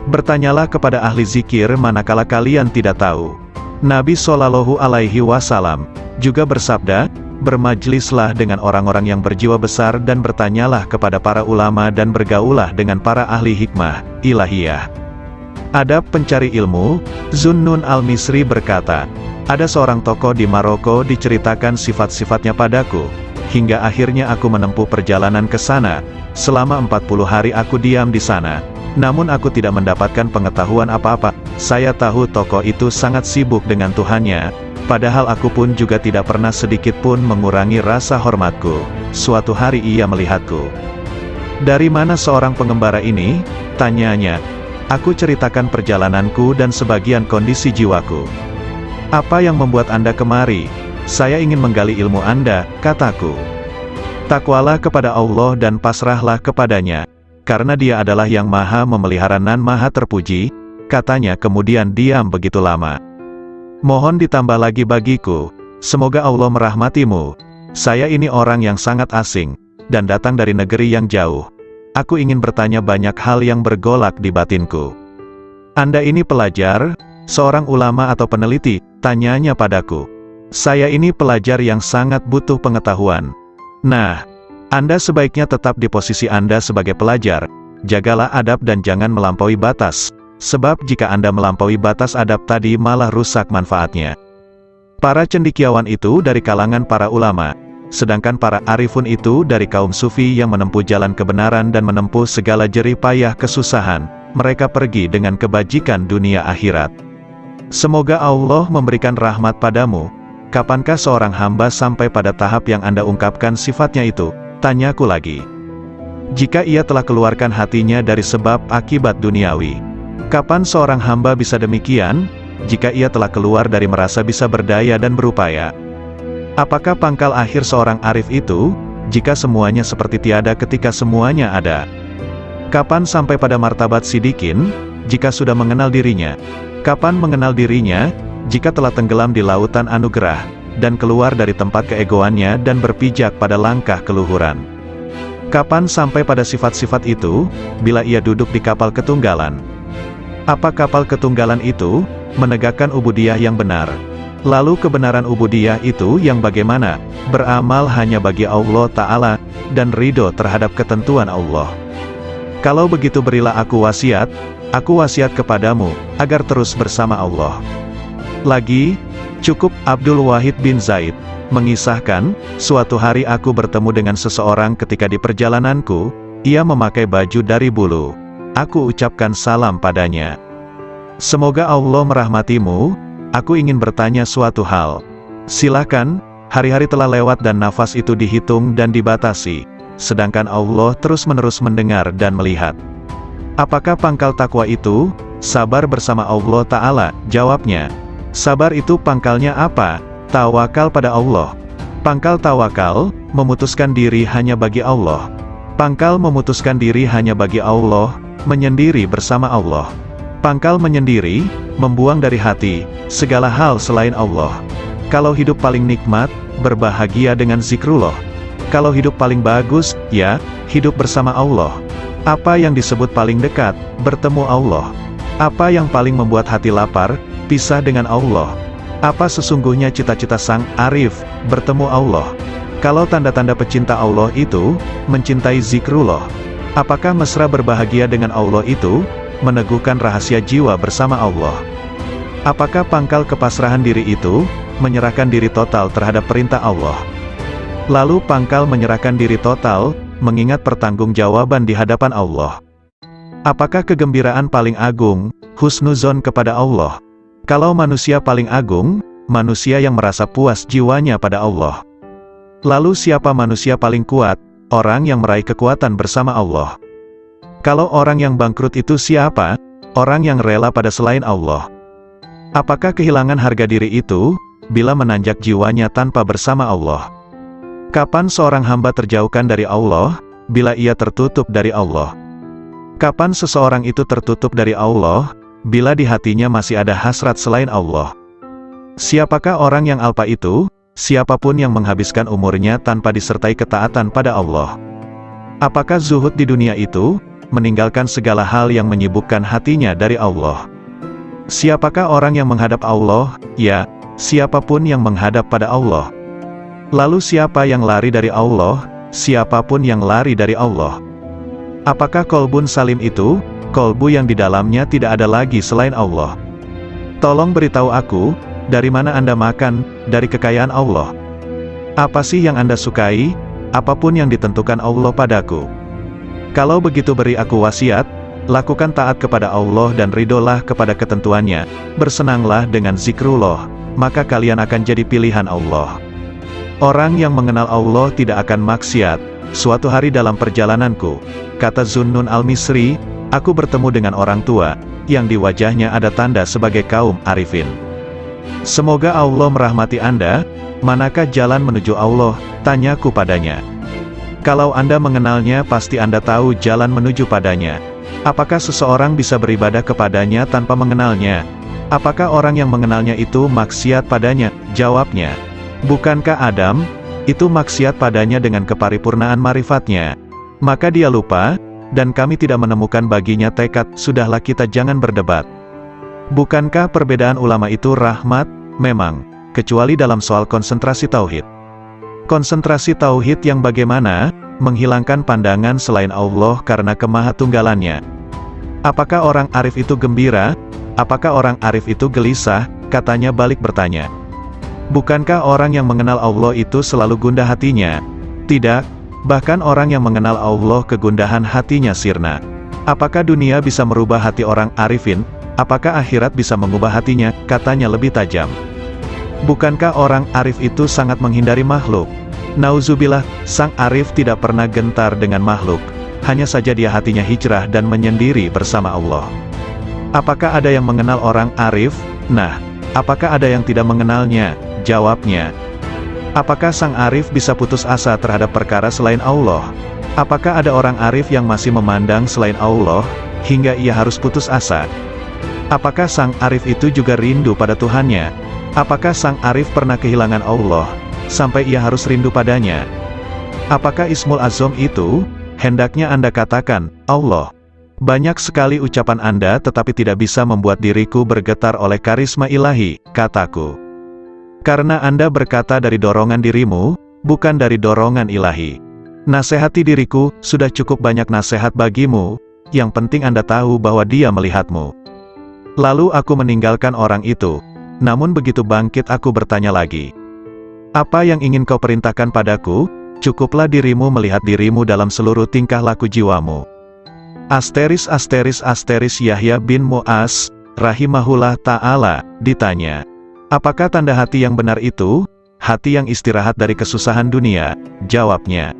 bertanyalah kepada ahli zikir manakala kalian tidak tahu. Nabi Shallallahu Alaihi Wasallam juga bersabda, bermajlislah dengan orang-orang yang berjiwa besar dan bertanyalah kepada para ulama dan bergaullah dengan para ahli hikmah ilahiyah. Adab pencari ilmu. Zunnun al-Misri berkata, ada seorang tokoh di Maroko diceritakan sifat-sifatnya padaku, hingga akhirnya aku menempuh perjalanan ke sana. Selama 40 hari aku diam di sana, namun aku tidak mendapatkan pengetahuan apa-apa. Saya tahu tokoh itu sangat sibuk dengan Tuhannya, padahal aku pun juga tidak pernah sedikit pun mengurangi rasa hormatku. Suatu hari ia melihatku. Dari mana seorang pengembara ini? Tanyanya. Aku ceritakan perjalananku dan sebagian kondisi jiwaku. Apa yang membuat Anda kemari? Saya ingin menggali ilmu Anda, kataku. Takwalah kepada Allah dan pasrahlah kepadanya, karena Dia adalah yang maha memelihara dan maha terpuji, katanya kemudian diam begitu lama. Mohon ditambah lagi bagiku, semoga Allah merahmatimu. Saya ini orang yang sangat asing, dan datang dari negeri yang jauh. Aku ingin bertanya banyak hal yang bergolak di batinku. Anda ini pelajar, seorang ulama atau peneliti, tanyanya padaku. Saya ini pelajar yang sangat butuh pengetahuan. Nah, Anda sebaiknya tetap di posisi Anda sebagai pelajar. Jagalah adab dan jangan melampaui batas. Sebab jika Anda melampaui batas adab tadi malah rusak manfaatnya. Para cendekiawan itu dari kalangan para ulama. Sedangkan para arifun itu dari kaum sufi yang menempuh jalan kebenaran dan menempuh segala jerih payah kesusahan. Mereka pergi dengan kebajikan dunia akhirat. Semoga Allah memberikan rahmat padamu. Kapankah seorang hamba sampai pada tahap yang Anda ungkapkan sifatnya itu? Tanyaku lagi. Jika ia telah keluarkan hatinya dari sebab akibat duniawi. Kapan seorang hamba bisa demikian? Jika ia telah keluar dari merasa bisa berdaya dan berupaya. Apakah pangkal akhir seorang arif itu? Jika semuanya seperti tiada ketika semuanya ada. Kapan sampai pada martabat sidikin? Jika sudah mengenal dirinya. Kapan mengenal dirinya? Jika telah tenggelam di lautan anugerah, dan keluar dari tempat keegoannya dan berpijak pada langkah keluhuran. Kapan sampai pada sifat-sifat itu? Bila ia duduk di kapal ketunggalan. Apa kapal ketunggalan itu? Menegakkan ubudiyah yang benar. Lalu kebenaran ubudiyah itu yang bagaimana? Beramal hanya bagi Allah Ta'ala, dan ridho terhadap ketentuan Allah. Kalau begitu berilah aku wasiat kepadamu, agar terus bersama Allah. Lagi, cukup Abdul Wahid bin Zaid mengisahkan, suatu hari aku bertemu dengan seseorang ketika di perjalananku, ia memakai baju dari bulu. Aku ucapkan salam padanya. Semoga Allah merahmatimu, aku ingin bertanya suatu hal. Silakan, hari-hari telah lewat dan nafas itu dihitung dan dibatasi, sedangkan Allah terus-menerus mendengar dan melihat. Apakah pangkal takwa itu? Sabar bersama Allah Ta'ala, jawabnya. Sabar itu pangkalnya apa? Tawakal pada Allah. Pangkal tawakal, memutuskan diri hanya bagi Allah. Pangkal memutuskan diri hanya bagi Allah, menyendiri bersama Allah. Pangkal menyendiri, membuang dari hati, segala hal selain Allah. Kalau hidup paling nikmat, berbahagia dengan zikrullah. Kalau hidup paling bagus, ya, hidup bersama Allah. Apa yang disebut paling dekat, bertemu Allah. Apa yang paling membuat hati lapar, pisah dengan Allah. Apa sesungguhnya cita-cita sang arif, bertemu Allah. Kalau tanda-tanda pecinta Allah itu, mencintai zikrullah. Apakah mesra berbahagia dengan Allah itu, meneguhkan rahasia jiwa bersama Allah. Apakah pangkal kepasrahan diri itu, menyerahkan diri total terhadap perintah Allah. Lalu pangkal menyerahkan diri total, mengingat pertanggungjawaban di hadapan Allah. Apakah kegembiraan paling agung, husnuzon kepada Allah? Kalau manusia paling agung, manusia yang merasa puas jiwanya pada Allah. Lalu siapa manusia paling kuat? Orang yang meraih kekuatan bersama Allah. Kalau orang yang bangkrut itu siapa? Orang yang rela pada selain Allah. Apakah kehilangan harga diri itu, bila menanjak jiwanya tanpa bersama Allah? Kapan seorang hamba terjauhkan dari Allah, bila ia tertutup dari Allah? Kapan seseorang itu tertutup dari Allah, bila di hatinya masih ada hasrat selain Allah? Siapakah orang yang alpa itu? Siapapun yang menghabiskan umurnya tanpa disertai ketaatan pada Allah. Apakah zuhud di dunia itu? Meninggalkan segala hal yang menyibukkan hatinya dari Allah. Siapakah orang yang menghadap Allah? Ya, siapapun yang menghadap pada Allah. Lalu siapa yang lari dari Allah? Siapapun yang lari dari Allah. Apakah kolbun salim itu? Kolbu yang di dalamnya tidak ada lagi selain Allah. Tolong beritahu aku, dari mana Anda makan, dari kekayaan Allah. Apa sih yang Anda sukai? Apapun yang ditentukan Allah padaku. Kalau begitu beri aku wasiat, lakukan taat kepada Allah dan ridolah kepada ketentuannya, bersenanglah dengan zikrullah, maka kalian akan jadi pilihan Allah. Orang yang mengenal Allah tidak akan maksiat. Suatu hari dalam perjalananku, kata Zunnun al-Misri, aku bertemu dengan orang tua, yang di wajahnya ada tanda sebagai kaum arifin. Semoga Allah merahmati Anda. Manakah jalan menuju Allah? Tanyaku padanya. Kalau Anda mengenalnya pasti Anda tahu jalan menuju padanya. Apakah seseorang bisa beribadah kepadanya tanpa mengenalnya? Apakah orang yang mengenalnya itu maksiat padanya? Jawabnya, bukankah Adam, itu maksiat padanya dengan keparipurnaan marifatnya. Maka dia lupa, dan kami tidak menemukan baginya tekad. Sudahlah, kita jangan berdebat. Bukankah perbedaan ulama itu rahmat? Memang, kecuali dalam soal konsentrasi tauhid. Konsentrasi tauhid yang bagaimana? Menghilangkan pandangan selain Allah karena kemahatunggalannya. Apakah orang arif itu gembira? Apakah orang arif itu gelisah? Katanya balik bertanya. Bukankah orang yang mengenal Allah itu selalu gundah hatinya? Tidak, bahkan orang yang mengenal Allah kegundahan hatinya sirna. Apakah dunia bisa merubah hati orang arifin? Apakah akhirat bisa mengubah hatinya? Katanya lebih tajam. Bukankah orang arif itu sangat menghindari makhluk? Nauzubillah, sang arif tidak pernah gentar dengan makhluk. Hanya saja dia hatinya hijrah dan menyendiri bersama Allah. Apakah ada yang mengenal orang arif? Nah, apakah ada yang tidak mengenalnya? Jawabnya. Apakah sang arif bisa putus asa terhadap perkara selain Allah? Apakah ada orang arif yang masih memandang selain Allah, hingga ia harus putus asa? Apakah sang arif itu juga rindu pada Tuhannya? Apakah sang arif pernah kehilangan Allah, sampai ia harus rindu padanya? Apakah Ismul Azam itu? Hendaknya Anda katakan, Allah. Banyak sekali ucapan Anda tetapi tidak bisa membuat diriku bergetar oleh karisma ilahi, kataku. Karena Anda berkata dari dorongan dirimu, bukan dari dorongan ilahi. Nasihati diriku, sudah cukup banyak nasihat bagimu, yang penting Anda tahu bahwa Dia melihatmu. Lalu aku meninggalkan orang itu. Namun begitu bangkit aku bertanya lagi. Apa yang ingin kau perintahkan padaku? Cukuplah dirimu melihat dirimu dalam seluruh tingkah laku jiwamu. Asteris Yahya bin Mu'az, rahimahullah ta'ala, ditanya. Apakah tanda hati yang benar itu? Hati yang istirahat dari kesusahan dunia, jawabnya.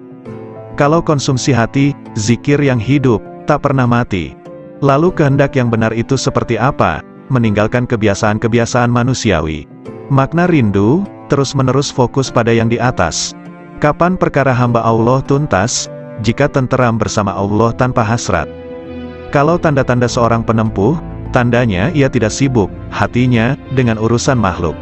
Kalau konsumsi hati, zikir yang hidup, tak pernah mati. Lalu kehendak yang benar itu seperti apa? Meninggalkan kebiasaan-kebiasaan manusiawi. Makna rindu, terus-menerus fokus pada yang di atas. Kapan perkara hamba Allah tuntas? Jika tenteram bersama Allah tanpa hasrat. Kalau tanda-tanda seorang penempuh, tandanya ia tidak sibuk, hatinya, dengan urusan makhluk.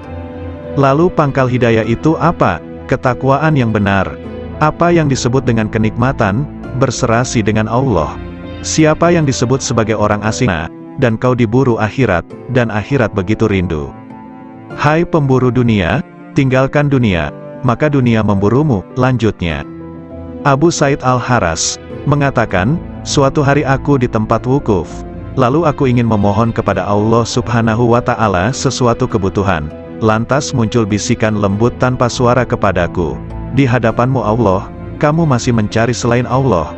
Lalu pangkal hidayah itu apa? Ketakwaan yang benar. Apa yang disebut dengan kenikmatan? Berserasi dengan Allah. Siapa yang disebut sebagai orang asing, dan kau diburu akhirat, dan akhirat begitu rindu. Hai pemburu dunia, tinggalkan dunia, maka dunia memburumu, lanjutnya. Abu Said Al-Haras mengatakan, suatu hari aku di tempat wukuf, lalu aku ingin memohon kepada Allah Subhanahu wa Ta'ala sesuatu kebutuhan. Lantas muncul bisikan lembut tanpa suara kepadaku, di hadapanmu Allah, kamu masih mencari selain Allah.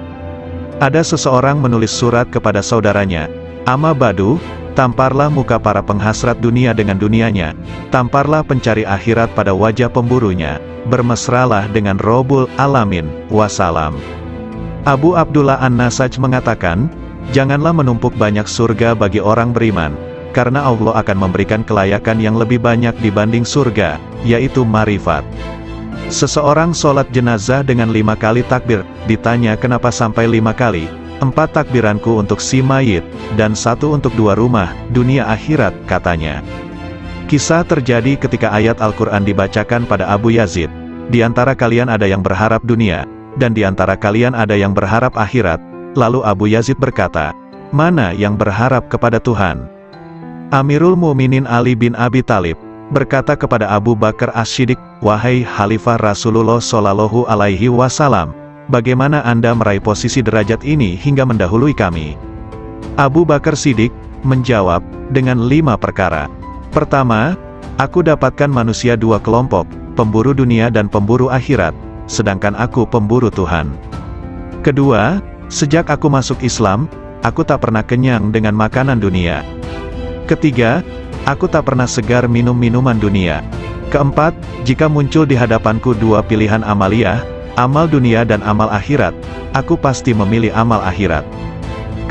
Ada seseorang menulis surat kepada saudaranya, Amma badu, tamparlah muka para penghasrat dunia dengan dunianya, tamparlah pencari akhirat pada wajah pemburunya, bermesralah dengan Robul Alamin, wassalam. Abu Abdullah An-Nasaj mengatakan, janganlah menumpuk banyak surga bagi orang beriman, karena Allah akan memberikan kelayakan yang lebih banyak dibanding surga, yaitu marifat. Seseorang sholat jenazah dengan 5 kali takbir, ditanya kenapa sampai 5 kali, 4 takbiranku untuk si mayit, dan 1 untuk 2 rumah, dunia akhirat, katanya. Kisah terjadi ketika ayat Al-Quran dibacakan pada Abu Yazid, di antara kalian ada yang berharap dunia, dan di antara kalian ada yang berharap akhirat, lalu Abu Yazid berkata, mana yang berharap kepada Tuhan? Amirul Mukminin Ali bin Abi Thalib berkata kepada Abu Bakar As-Siddiq, wahai Khalifah Rasulullah Shallallahu Alaihi Wasallam, bagaimana Anda meraih posisi derajat ini hingga mendahului kami? Abu Bakar Siddiq menjawab, dengan 5 perkara. Pertama, aku dapatkan manusia 2 kelompok, pemburu dunia dan pemburu akhirat, sedangkan aku pemburu Tuhan. Kedua, sejak aku masuk Islam, aku tak pernah kenyang dengan makanan dunia. Ketiga, aku tak pernah segar minum minuman dunia. Keempat, jika muncul di hadapanku 2 pilihan amaliyah, amal dunia dan amal akhirat, aku pasti memilih amal akhirat.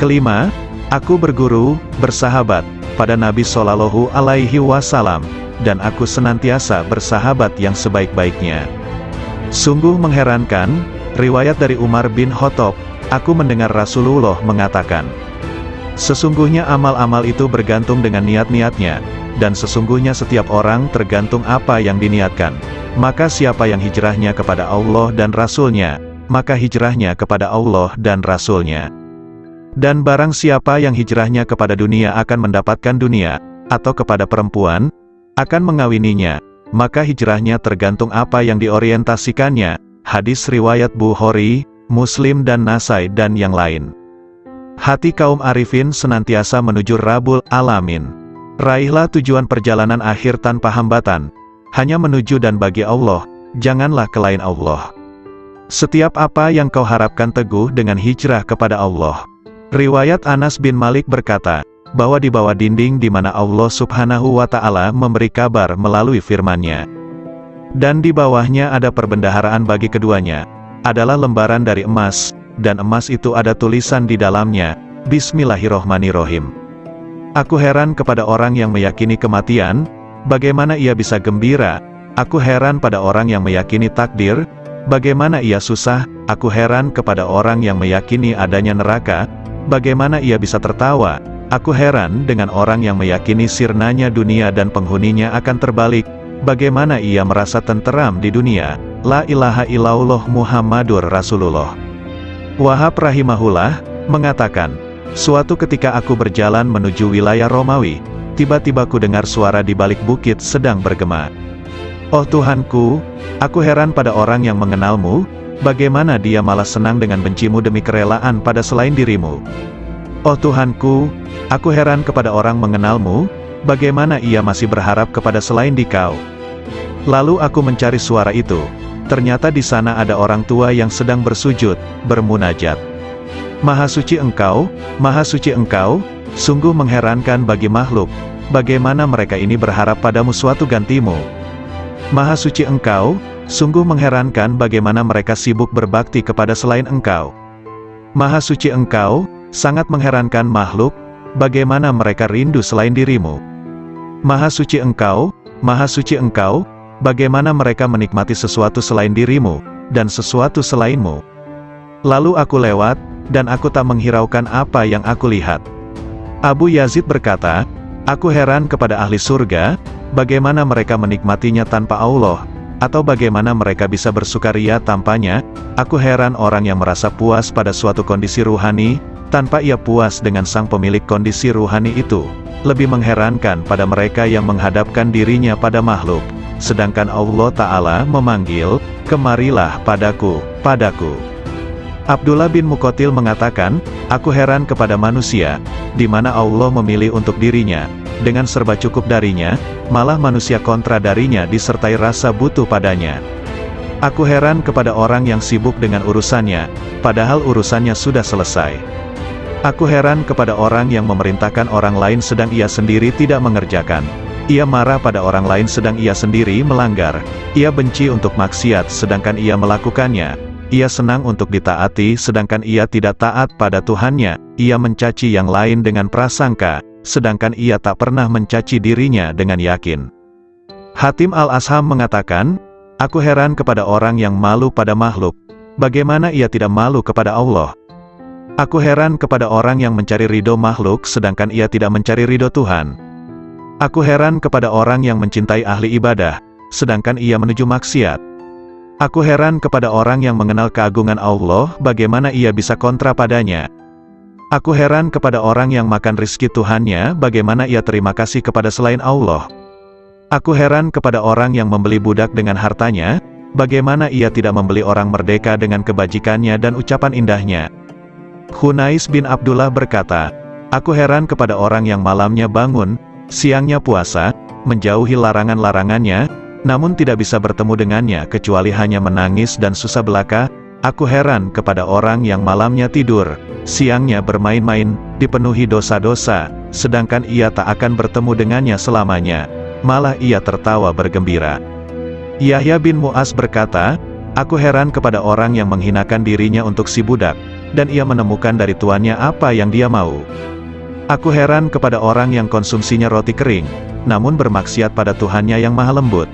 Kelima, aku berguru, bersahabat, pada Nabi Shallallahu Alaihi Wasallam, dan aku senantiasa bersahabat yang sebaik-baiknya. Sungguh mengherankan, riwayat dari Umar bin Khattab, aku mendengar Rasulullah mengatakan, sesungguhnya amal-amal itu bergantung dengan niat-niatnya, dan sesungguhnya setiap orang tergantung apa yang diniatkan. Maka siapa yang hijrahnya kepada Allah dan Rasul-Nya, maka hijrahnya kepada Allah dan Rasul-Nya. Dan barang siapa yang hijrahnya kepada dunia akan mendapatkan dunia, atau kepada perempuan, akan mengawininya, maka hijrahnya tergantung apa yang diorientasikannya. Hadis riwayat Bukhari, Muslim dan Nasai dan yang lain. Hati kaum arifin senantiasa menuju Rabbul Alamin. Raihlah tujuan perjalanan akhir tanpa hambatan, hanya menuju dan bagi Allah, janganlah kelain Allah. Setiap apa yang kau harapkan teguh dengan hijrah kepada Allah. Riwayat Anas bin Malik berkata, bahwa di bawah dinding di mana Allah Subhanahu wa Ta'ala memberi kabar melalui firman-Nya. Dan di bawahnya ada perbendaharaan bagi keduanya, adalah lembaran dari emas, dan emas itu ada tulisan di dalamnya, Bismillahirrohmanirrohim. Aku heran kepada orang yang meyakini kematian, bagaimana ia bisa gembira. Aku heran pada orang yang meyakini takdir, bagaimana ia susah. Aku heran kepada orang yang meyakini adanya neraka, bagaimana ia bisa tertawa. Aku heran dengan orang yang meyakini sirnanya dunia dan penghuninya akan terbalik, bagaimana ia merasa tenteram di dunia. La ilaha illallah Muhammadur Rasulullah. Wahab rahimahullah mengatakan, suatu ketika aku berjalan menuju wilayah Romawi, tiba-tiba ku dengar suara di balik bukit sedang bergema. Oh Tuhanku, aku heran pada orang yang mengenalmu, bagaimana dia malah senang dengan bencimu demi kerelaan pada selain dirimu. Oh Tuhanku, aku heran kepada orang mengenalmu, bagaimana ia masih berharap kepada selain dikau. Lalu aku mencari suara itu, ternyata di sana ada orang tua yang sedang bersujud, bermunajat. Maha suci engkau, sungguh mengherankan bagi makhluk, bagaimana mereka ini berharap padamu suatu gantimu. Maha suci engkau, sungguh mengherankan bagaimana mereka sibuk berbakti kepada selain engkau. Maha suci engkau, sangat mengherankan makhluk, bagaimana mereka rindu selain dirimu. Maha suci engkau, bagaimana mereka menikmati sesuatu selain dirimu, dan sesuatu selainmu. Lalu aku lewat, dan aku tak menghiraukan apa yang aku lihat. Abu Yazid berkata, aku heran kepada ahli surga, bagaimana mereka menikmatinya tanpa Allah, atau bagaimana mereka bisa bersukaria tanpanya. Aku heran orang yang merasa puas pada suatu kondisi ruhani, tanpa ia puas dengan sang pemilik kondisi ruhani itu. Lebih mengherankan pada mereka yang menghadapkan dirinya pada makhluk, sedangkan Allah Ta'ala memanggil, kemarilah padaku. Abdullah bin Muqatil mengatakan, aku heran kepada manusia, di mana Allah memilih untuk dirinya, dengan serba cukup darinya, malah manusia kontra darinya disertai rasa butuh padanya. Aku heran kepada orang yang sibuk dengan urusannya, padahal urusannya sudah selesai. Aku heran kepada orang yang memerintahkan orang lain sedang ia sendiri tidak mengerjakan. Ia marah pada orang lain sedang ia sendiri melanggar. Ia benci untuk maksiat sedangkan ia melakukannya. Ia senang untuk ditaati sedangkan ia tidak taat pada Tuhannya. Ia mencaci yang lain dengan prasangka, sedangkan ia tak pernah mencaci dirinya dengan yakin. Hatim al-Asham mengatakan, aku heran kepada orang yang malu pada makhluk, bagaimana ia tidak malu kepada Allah. Aku heran kepada orang yang mencari ridho makhluk sedangkan ia tidak mencari ridho Tuhan. Aku heran kepada orang yang mencintai ahli ibadah, sedangkan ia menuju maksiat. Aku heran kepada orang yang mengenal keagungan Allah, bagaimana ia bisa kontra padanya. Aku heran kepada orang yang makan rizki Tuhannya, bagaimana ia terima kasih kepada selain Allah. Aku heran kepada orang yang membeli budak dengan hartanya, bagaimana ia tidak membeli orang merdeka dengan kebajikannya dan ucapan indahnya. Khunais bin Abdullah berkata, aku heran kepada orang yang malamnya bangun, siangnya puasa, menjauhi larangan-larangannya, namun tidak bisa bertemu dengannya kecuali hanya menangis dan susah belaka. Aku heran kepada orang yang malamnya tidur, siangnya bermain-main, dipenuhi dosa-dosa, sedangkan ia tak akan bertemu dengannya selamanya, malah ia tertawa bergembira. Yahya bin Mu'az berkata, aku heran kepada orang yang menghinakan dirinya untuk si budak, dan ia menemukan dari tuannya apa yang dia mau. Aku heran kepada orang yang konsumsinya roti kering, namun bermaksiat pada Tuhannya yang maha lembut.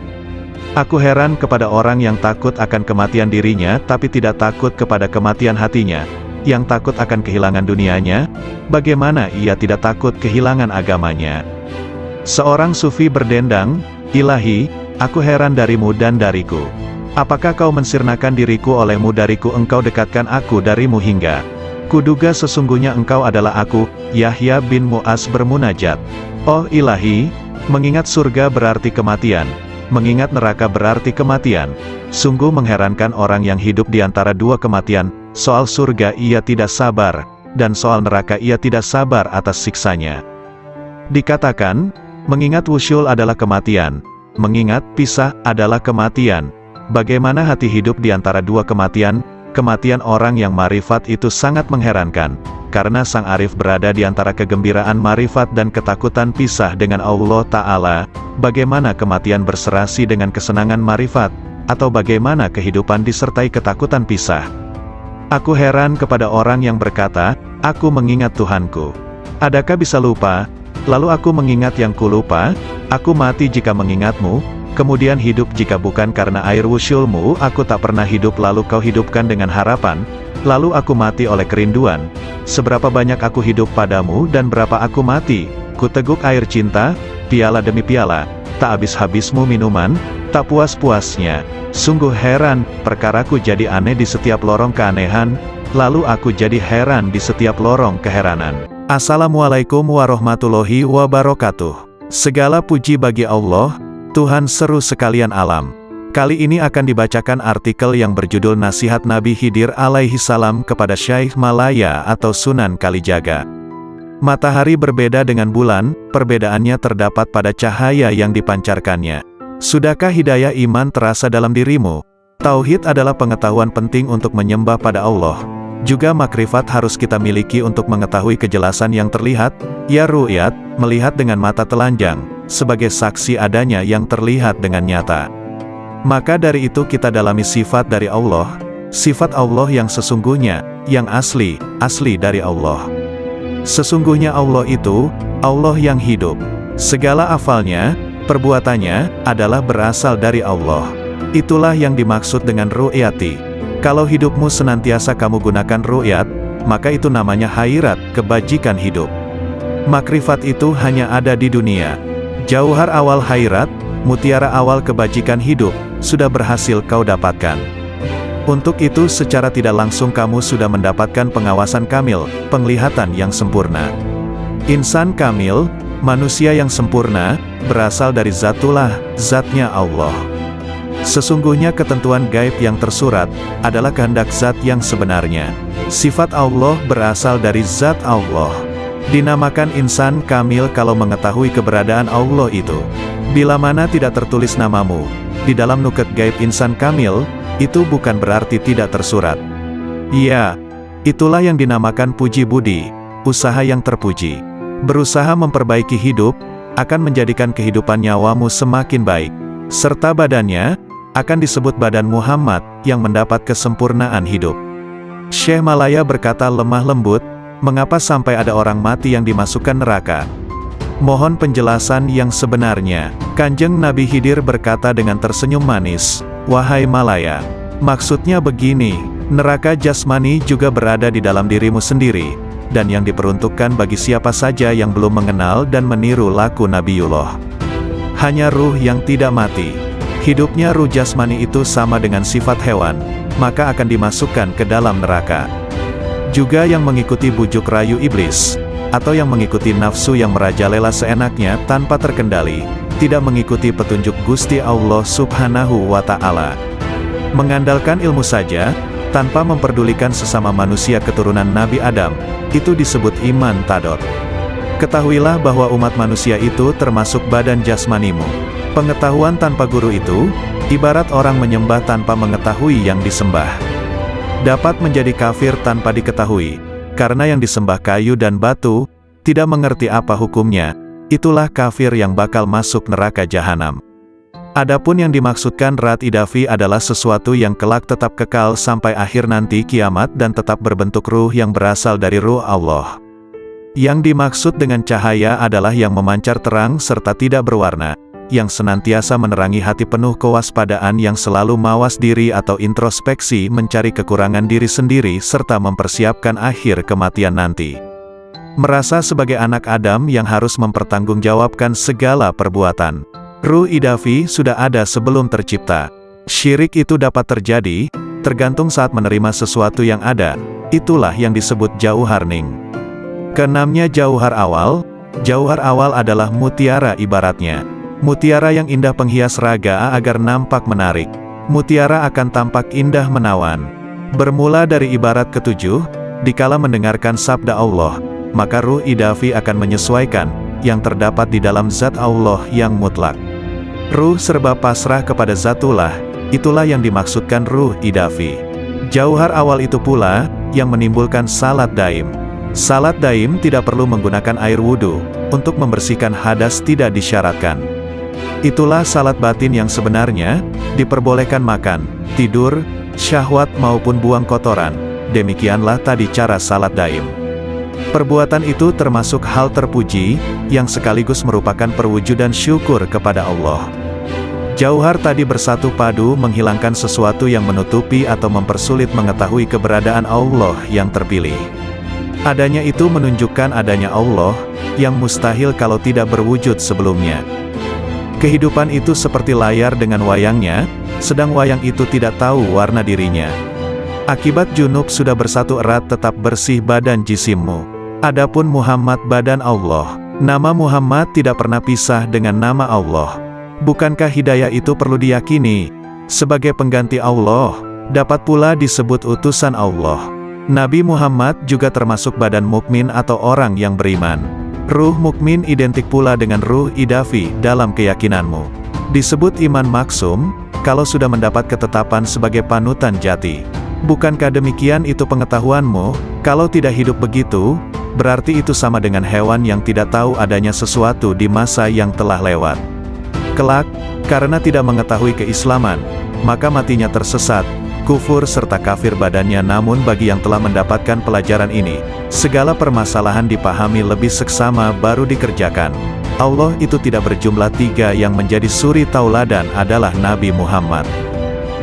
Aku heran kepada orang yang takut akan kematian dirinya tapi tidak takut kepada kematian hatinya, yang takut akan kehilangan dunianya, bagaimana ia tidak takut kehilangan agamanya. Seorang sufi berdendang, Ilahi, aku heran darimu dan dariku. Apakah kau mensirnakan diriku olehmu dariku engkau dekatkan aku darimu hingga kuduga sesungguhnya engkau adalah aku. Yahya bin Mu'az bermunajat. Oh ilahi, mengingat surga berarti kematian, mengingat neraka berarti kematian. Sungguh mengherankan orang yang hidup di antara dua kematian, soal surga ia tidak sabar, dan soal neraka ia tidak sabar atas siksanya. Dikatakan, mengingat wusyul adalah kematian, mengingat pisah adalah kematian. Bagaimana hati hidup di antara dua kematian? Kematian orang yang marifat itu sangat mengherankan, karena sang arif berada di antara kegembiraan marifat dan ketakutan pisah dengan Allah Ta'ala. Bagaimana kematian berserasi dengan kesenangan marifat, atau bagaimana kehidupan disertai ketakutan pisah? Aku heran kepada orang yang berkata, aku mengingat Tuhanku. Adakah bisa lupa? Lalu aku mengingat yang kulupa, aku mati jika mengingatmu, kemudian hidup jika bukan karena air wusyulmu. Aku tak pernah hidup lalu kau hidupkan dengan harapan, lalu aku mati oleh kerinduan. Seberapa banyak aku hidup padamu dan berapa aku mati. Kuteguk air cinta, piala demi piala, tak habis-habismu minuman, tak puas-puasnya. Sungguh heran, perkaraku jadi aneh di setiap lorong keanehan, lalu aku jadi heran di setiap lorong keheranan. Assalamualaikum warahmatullahi wabarakatuh. Segala puji bagi Allah, Tuhan seru sekalian alam. Kali ini akan dibacakan artikel yang berjudul Nasihat Nabi Khidir alaihi salam kepada Syekh Malaya atau Sunan Kalijaga. Matahari berbeda dengan bulan, perbedaannya terdapat pada cahaya yang dipancarkannya. Sudahkah hidayah iman terasa dalam dirimu? Tauhid adalah pengetahuan penting untuk menyembah pada Allah. Juga makrifat harus kita miliki untuk mengetahui kejelasan yang terlihat, ya ru'yat, melihat dengan mata telanjang, sebagai saksi adanya yang terlihat dengan nyata. Maka dari itu kita dalami sifat dari Allah, sifat Allah yang sesungguhnya, yang asli dari Allah. Sesungguhnya Allah itu, Allah yang hidup. Segala afalnya, perbuatannya, adalah berasal dari Allah. Itulah yang dimaksud dengan ru'yati. Kalau hidupmu senantiasa kamu gunakan ru'yat, maka itu namanya khairat, kebajikan hidup. Makrifat itu hanya ada di dunia. Jauhar awal khairat, mutiara awal kebajikan hidup, sudah berhasil kau dapatkan. Untuk itu secara tidak langsung kamu sudah mendapatkan pengawasan kamil, penglihatan yang sempurna. Insan kamil, manusia yang sempurna, berasal dari zatullah, zatnya Allah. Sesungguhnya ketentuan gaib yang tersurat, adalah kehendak zat yang sebenarnya. Sifat Allah berasal dari zat Allah. Dinamakan insan kamil kalau mengetahui keberadaan Allah itu. Bila mana tidak tertulis namamu di dalam nuket gaib insan kamil, itu bukan berarti tidak tersurat. Iya, itulah yang dinamakan puji budi, usaha yang terpuji. Berusaha memperbaiki hidup, akan menjadikan kehidupan nyawamu semakin baik. Serta badannya, akan disebut badan Muhammad, yang mendapat kesempurnaan hidup. Syekh Malaya berkata lemah lembut, mengapa sampai ada orang mati yang dimasukkan neraka? Mohon penjelasan yang sebenarnya. Kanjeng Nabi Khidir berkata dengan tersenyum manis, wahai Malaya, maksudnya begini, neraka jasmani juga berada di dalam dirimu sendiri, dan yang diperuntukkan bagi siapa saja yang belum mengenal dan meniru laku Nabiullah. Hanya ruh yang tidak mati. Hidupnya ruh jasmani itu sama dengan sifat hewan, maka akan dimasukkan ke dalam neraka. Juga yang mengikuti bujuk rayu iblis, atau yang mengikuti nafsu yang merajalela seenaknya tanpa terkendali, tidak mengikuti petunjuk Gusti Allah Subhanahu wa Ta'ala. Mengandalkan ilmu saja, tanpa memperdulikan sesama manusia keturunan Nabi Adam, itu disebut iman tadot. Ketahuilah bahwa umat manusia itu termasuk badan jasmanimu. Pengetahuan tanpa guru itu, ibarat orang menyembah tanpa mengetahui yang disembah. Dapat menjadi kafir tanpa diketahui, karena yang disembah kayu dan batu, tidak mengerti apa hukumnya, itulah kafir yang bakal masuk neraka jahanam. Adapun yang dimaksudkan rat idafi adalah sesuatu yang kelak tetap kekal sampai akhir nanti kiamat dan tetap berbentuk ruh yang berasal dari ruh Allah. Yang dimaksud dengan cahaya adalah yang memancar terang serta tidak berwarna, yang senantiasa menerangi hati penuh kewaspadaan yang selalu mawas diri atau introspeksi mencari kekurangan diri sendiri serta mempersiapkan akhir kematian nanti. Merasa sebagai anak Adam yang harus mempertanggungjawabkan segala perbuatan. Ruh idafi sudah ada sebelum tercipta. Syirik itu dapat terjadi, tergantung saat menerima sesuatu yang ada, itulah yang disebut jauhar ning. Keenamnya jauhar awal, Jauhar awal adalah mutiara ibaratnya. Mutiara yang indah penghias raga agar nampak menarik. Mutiara akan tampak indah menawan. Bermula dari ibarat ketujuh, dikala mendengarkan sabda Allah, maka ruh idafi akan menyesuaikan yang terdapat di dalam zat Allah yang mutlak. Ruh serba pasrah kepada zatullah, itulah yang dimaksudkan ruh idafi. Jauhar awal itu pula yang menimbulkan salat daim. Salat daim tidak perlu menggunakan air wudhu, untuk membersihkan hadas tidak disyaratkan. Itulah salat batin yang sebenarnya, diperbolehkan makan, tidur, syahwat maupun buang kotoran. Demikianlah tadi cara salat daim. Perbuatan itu termasuk hal terpuji, yang sekaligus merupakan perwujudan syukur kepada Allah. Jauhar tadi bersatu padu menghilangkan sesuatu yang menutupi atau mempersulit mengetahui keberadaan Allah yang terpilih. Adanya itu menunjukkan adanya Allah, yang mustahil kalau tidak berwujud sebelumnya. Kehidupan itu seperti layar dengan wayangnya, sedang wayang itu tidak tahu warna dirinya. Akibat junub sudah bersatu erat tetap bersih badan jisimmu. Adapun Muhammad badan Allah. Nama Muhammad tidak pernah pisah dengan nama Allah. Bukankah hidayah itu perlu diyakini? Sebagai pengganti Allah, dapat pula disebut utusan Allah. Nabi Muhammad juga termasuk badan mukmin atau orang yang beriman. Ruh mukmin identik pula dengan ruh idafi dalam keyakinanmu. Disebut iman maksum, kalau sudah mendapat ketetapan sebagai panutan jati. Bukankah demikian itu pengetahuanmu? Kalau tidak hidup begitu, berarti itu sama dengan hewan yang tidak tahu adanya sesuatu di masa yang telah lewat. Kelak, karena tidak mengetahui keislaman, maka matinya tersesat, kufur serta kafir badannya. Namun bagi yang telah mendapatkan pelajaran ini, segala permasalahan dipahami lebih seksama baru dikerjakan. Allah itu tidak berjumlah tiga, yang menjadi suri tauladan adalah Nabi Muhammad.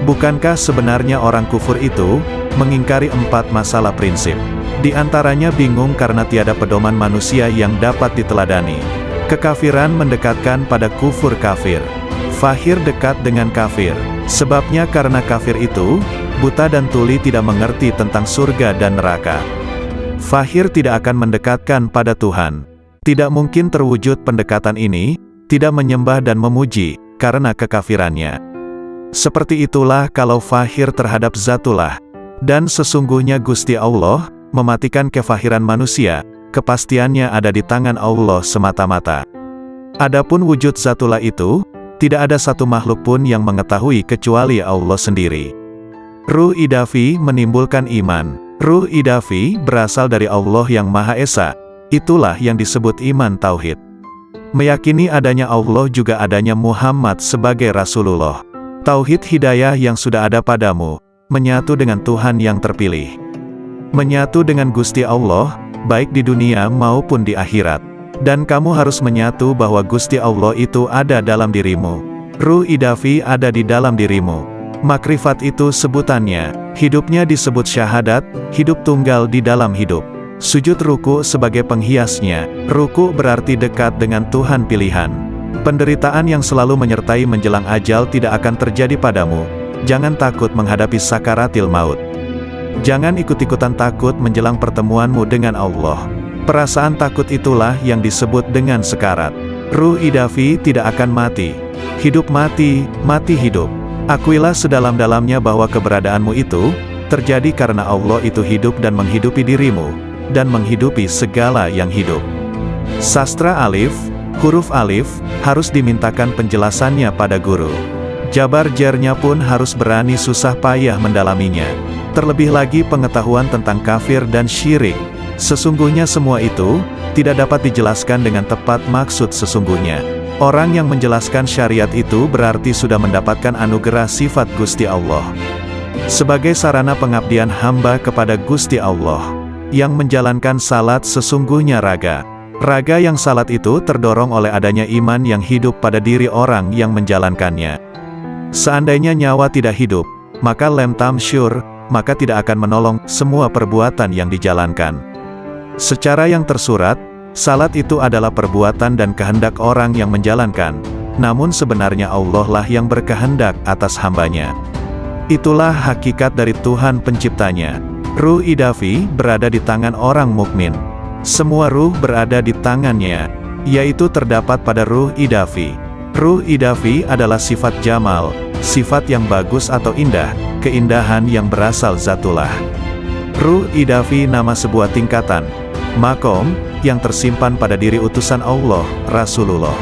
Bukankah sebenarnya orang kufur itu mengingkari 4 masalah prinsip? Di antaranya bingung karena tiada pedoman manusia yang dapat diteladani. Kekafiran mendekatkan pada kufur kafir. Fahir dekat dengan kafir. Sebabnya karena kafir itu buta dan tuli, tidak mengerti tentang surga dan neraka. Fahir tidak akan mendekatkan pada Tuhan. Tidak mungkin terwujud pendekatan ini, tidak menyembah dan memuji, karena kekafirannya. Seperti itulah kalau fahir terhadap zatullah. Dan sesungguhnya Gusti Allah mematikan kefahiran manusia, kepastiannya ada di tangan Allah semata-mata. Adapun wujud zatullah itu, tidak ada satu makhluk pun yang mengetahui kecuali Allah sendiri. Ruh idafi menimbulkan iman. Ruh idafi berasal dari Allah yang Maha Esa. Itulah yang disebut iman tauhid. Meyakini adanya Allah juga adanya Muhammad sebagai Rasulullah. Tauhid hidayah yang sudah ada padamu, menyatu dengan Tuhan yang terpilih. Menyatu dengan Gusti Allah, baik di dunia maupun di akhirat. Dan kamu harus menyatu bahwa Gusti Allah itu ada dalam dirimu. Ruh idafi ada di dalam dirimu. Makrifat itu sebutannya, hidupnya disebut syahadat, hidup tunggal di dalam hidup. Sujud ruku sebagai penghiasnya, ruku berarti dekat dengan Tuhan pilihan. Penderitaan yang selalu menyertai menjelang ajal tidak akan terjadi padamu. Jangan takut menghadapi sakaratil maut. Jangan ikut-ikutan takut menjelang pertemuanmu dengan Allah. Perasaan takut itulah yang disebut dengan sekarat. Ruh idafi tidak akan mati. Hidup mati, mati hidup. Akuilah sedalam-dalamnya bahwa keberadaanmu itu terjadi karena Allah itu hidup dan menghidupi dirimu, dan menghidupi segala yang hidup. Sastra alif, huruf alif, harus dimintakan penjelasannya pada guru. Jabar jernya pun harus berani susah payah mendalaminya. Terlebih lagi pengetahuan tentang kafir dan syirik. Sesungguhnya semua itu tidak dapat dijelaskan dengan tepat maksud sesungguhnya. Orang yang menjelaskan syariat itu berarti sudah mendapatkan anugerah sifat Gusti Allah. Sebagai sarana pengabdian hamba kepada Gusti Allah, yang menjalankan salat sesungguhnya raga. Raga yang salat itu terdorong oleh adanya iman yang hidup pada diri orang yang menjalankannya. Seandainya nyawa tidak hidup, maka lem tamsyur, maka tidak akan menolong semua perbuatan yang dijalankan. Secara yang tersurat, salat itu adalah perbuatan dan kehendak orang yang menjalankan, namun sebenarnya Allah lah yang berkehendak atas hambanya. Itulah hakikat dari Tuhan penciptanya. Ruh idafi berada di tangan orang mukmin. Semua ruh berada di tangannya, yaitu terdapat pada ruh idafi. Ruh idafi adalah sifat jamal, sifat yang bagus atau indah, keindahan yang berasal zatullah. Ruh idafi nama sebuah tingkatan, makom, yang tersimpan pada diri utusan Allah, Rasulullah.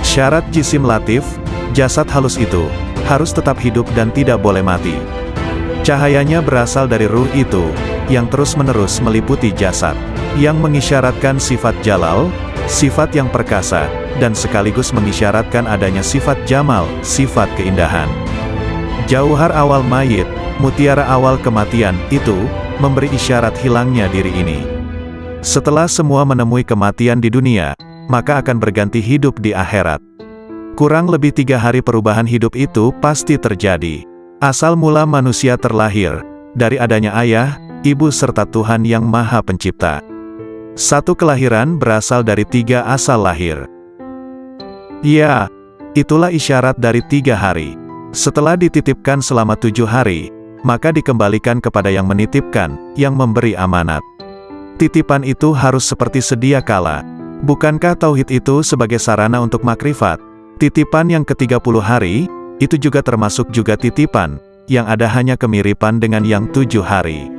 Syarat jisim latif, jasad halus itu, harus tetap hidup dan tidak boleh mati. Cahayanya berasal dari ruh itu, yang terus-menerus meliputi jasad, yang mengisyaratkan sifat jalal, sifat yang perkasa, dan sekaligus mengisyaratkan adanya sifat jamal, sifat keindahan. Jauhar awal mayit, mutiara awal kematian, itu, memberi isyarat hilangnya diri ini. Setelah semua menemui kematian di dunia, maka akan berganti hidup di akhirat. Kurang lebih 3 hari perubahan hidup itu pasti terjadi. Asal mula manusia terlahir, dari adanya ayah, ibu serta Tuhan yang Maha Pencipta. Satu kelahiran berasal dari 3 asal lahir. Ya, itulah isyarat dari 3 hari. Setelah dititipkan selama 7 hari, maka dikembalikan kepada yang menitipkan, yang memberi amanat. Titipan itu harus seperti sedia kala. Bukankah tauhid itu sebagai sarana untuk makrifat? Titipan yang ke-30 hari, itu juga termasuk juga titipan, yang ada hanya kemiripan dengan yang 7 hari.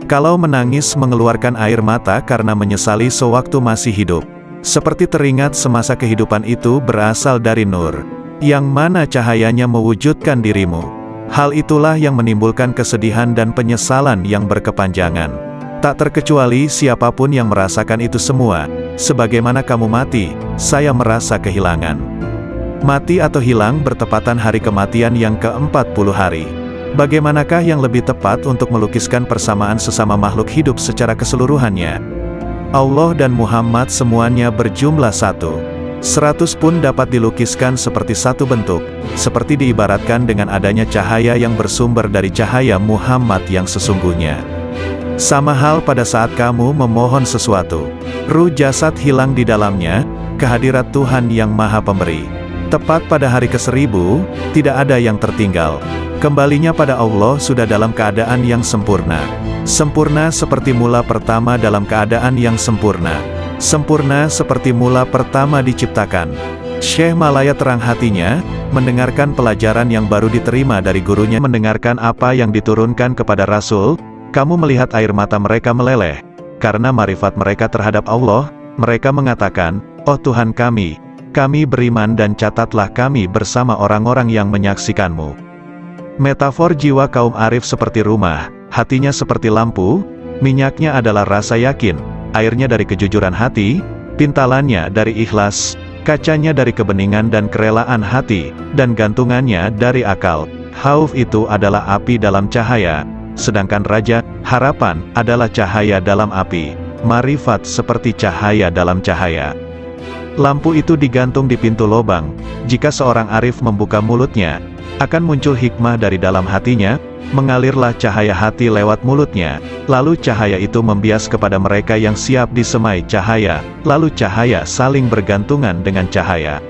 Kalau menangis mengeluarkan air mata karena menyesali sewaktu masih hidup, seperti teringat semasa kehidupan itu berasal dari nur, yang mana cahayanya mewujudkan dirimu. Hal itulah yang menimbulkan kesedihan dan penyesalan yang berkepanjangan. Tak terkecuali siapapun yang merasakan itu semua, sebagaimana kamu mati, saya merasa kehilangan. Mati atau hilang bertepatan hari kematian yang ke-40 hari. Bagaimanakah yang lebih tepat untuk melukiskan persamaan sesama makhluk hidup secara keseluruhannya? Allah dan Muhammad semuanya berjumlah 1. 100 pun dapat dilukiskan seperti satu bentuk, seperti diibaratkan dengan adanya cahaya yang bersumber dari cahaya Muhammad yang sesungguhnya. Sama hal pada saat kamu memohon sesuatu, ruh jasad hilang di dalamnya, kehadirat Tuhan yang Maha Pemberi. Tepat pada hari ke-1000, tidak ada yang tertinggal. Kembalinya pada Allah sudah dalam keadaan yang sempurna. Sempurna seperti mula pertama dalam keadaan yang sempurna. Sempurna seperti mula pertama diciptakan. Syekh Malaya terang hatinya, mendengarkan pelajaran yang baru diterima dari gurunya, mendengarkan apa yang diturunkan kepada Rasul. Kamu melihat air mata mereka meleleh, karena marifat mereka terhadap Allah. Mereka mengatakan, "Oh Tuhan kami beriman dan catatlah kami bersama orang-orang yang menyaksikanmu." Metafor jiwa kaum arif seperti rumah, hatinya seperti lampu, minyaknya adalah rasa yakin, airnya dari kejujuran hati, pintalannya dari ikhlas, kacanya dari kebeningan dan kerelaan hati, dan gantungannya dari akal. Khauf itu adalah api dalam cahaya, sedangkan raja, harapan, adalah cahaya dalam api. Marifat seperti cahaya dalam cahaya. Lampu itu digantung di pintu lobang. Jika seorang arif membuka mulutnya, akan muncul hikmah dari dalam hatinya, mengalirlah cahaya hati lewat mulutnya, lalu cahaya itu membias kepada mereka yang siap disemai cahaya, lalu cahaya saling bergantungan dengan cahaya.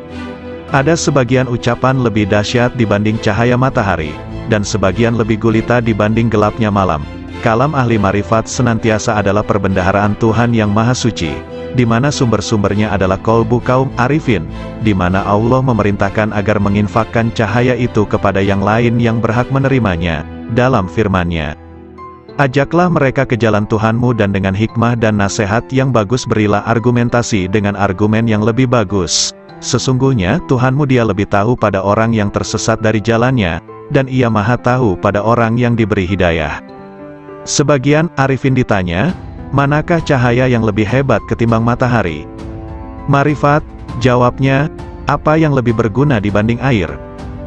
Ada sebagian ucapan lebih dahsyat dibanding cahaya matahari, dan sebagian lebih gulita dibanding gelapnya malam. Kalam ahli marifat senantiasa adalah perbendaharaan Tuhan yang Maha Suci, di mana sumber-sumbernya adalah kolbu kaum arifin, di mana Allah memerintahkan agar menginfakkan cahaya itu kepada yang lain yang berhak menerimanya, dalam firman-Nya. Ajaklah mereka ke jalan Tuhanmu dan dengan hikmah dan nasihat yang bagus berilah argumentasi dengan argumen yang lebih bagus. Sesungguhnya Tuhanmu Dia lebih tahu pada orang yang tersesat dari jalannya, dan Ia Maha tahu pada orang yang diberi hidayah. Sebagian arifin ditanya, manakah cahaya yang lebih hebat ketimbang matahari? Marifat, jawabnya, apa yang lebih berguna dibanding air?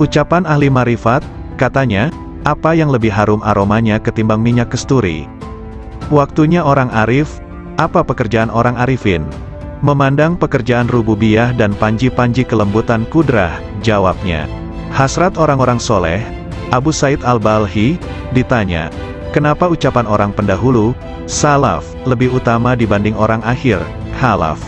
Ucapan ahli marifat, katanya, apa yang lebih harum aromanya ketimbang minyak kesturi? Waktunya orang arif, apa pekerjaan orang arifin? Memandang pekerjaan rububiyah dan panji-panji kelembutan kudrah, jawabnya. Hasrat orang-orang soleh, Abu Said Al-Balhi, ditanya, kenapa ucapan orang pendahulu, salaf, lebih utama dibanding orang akhir, khalaf?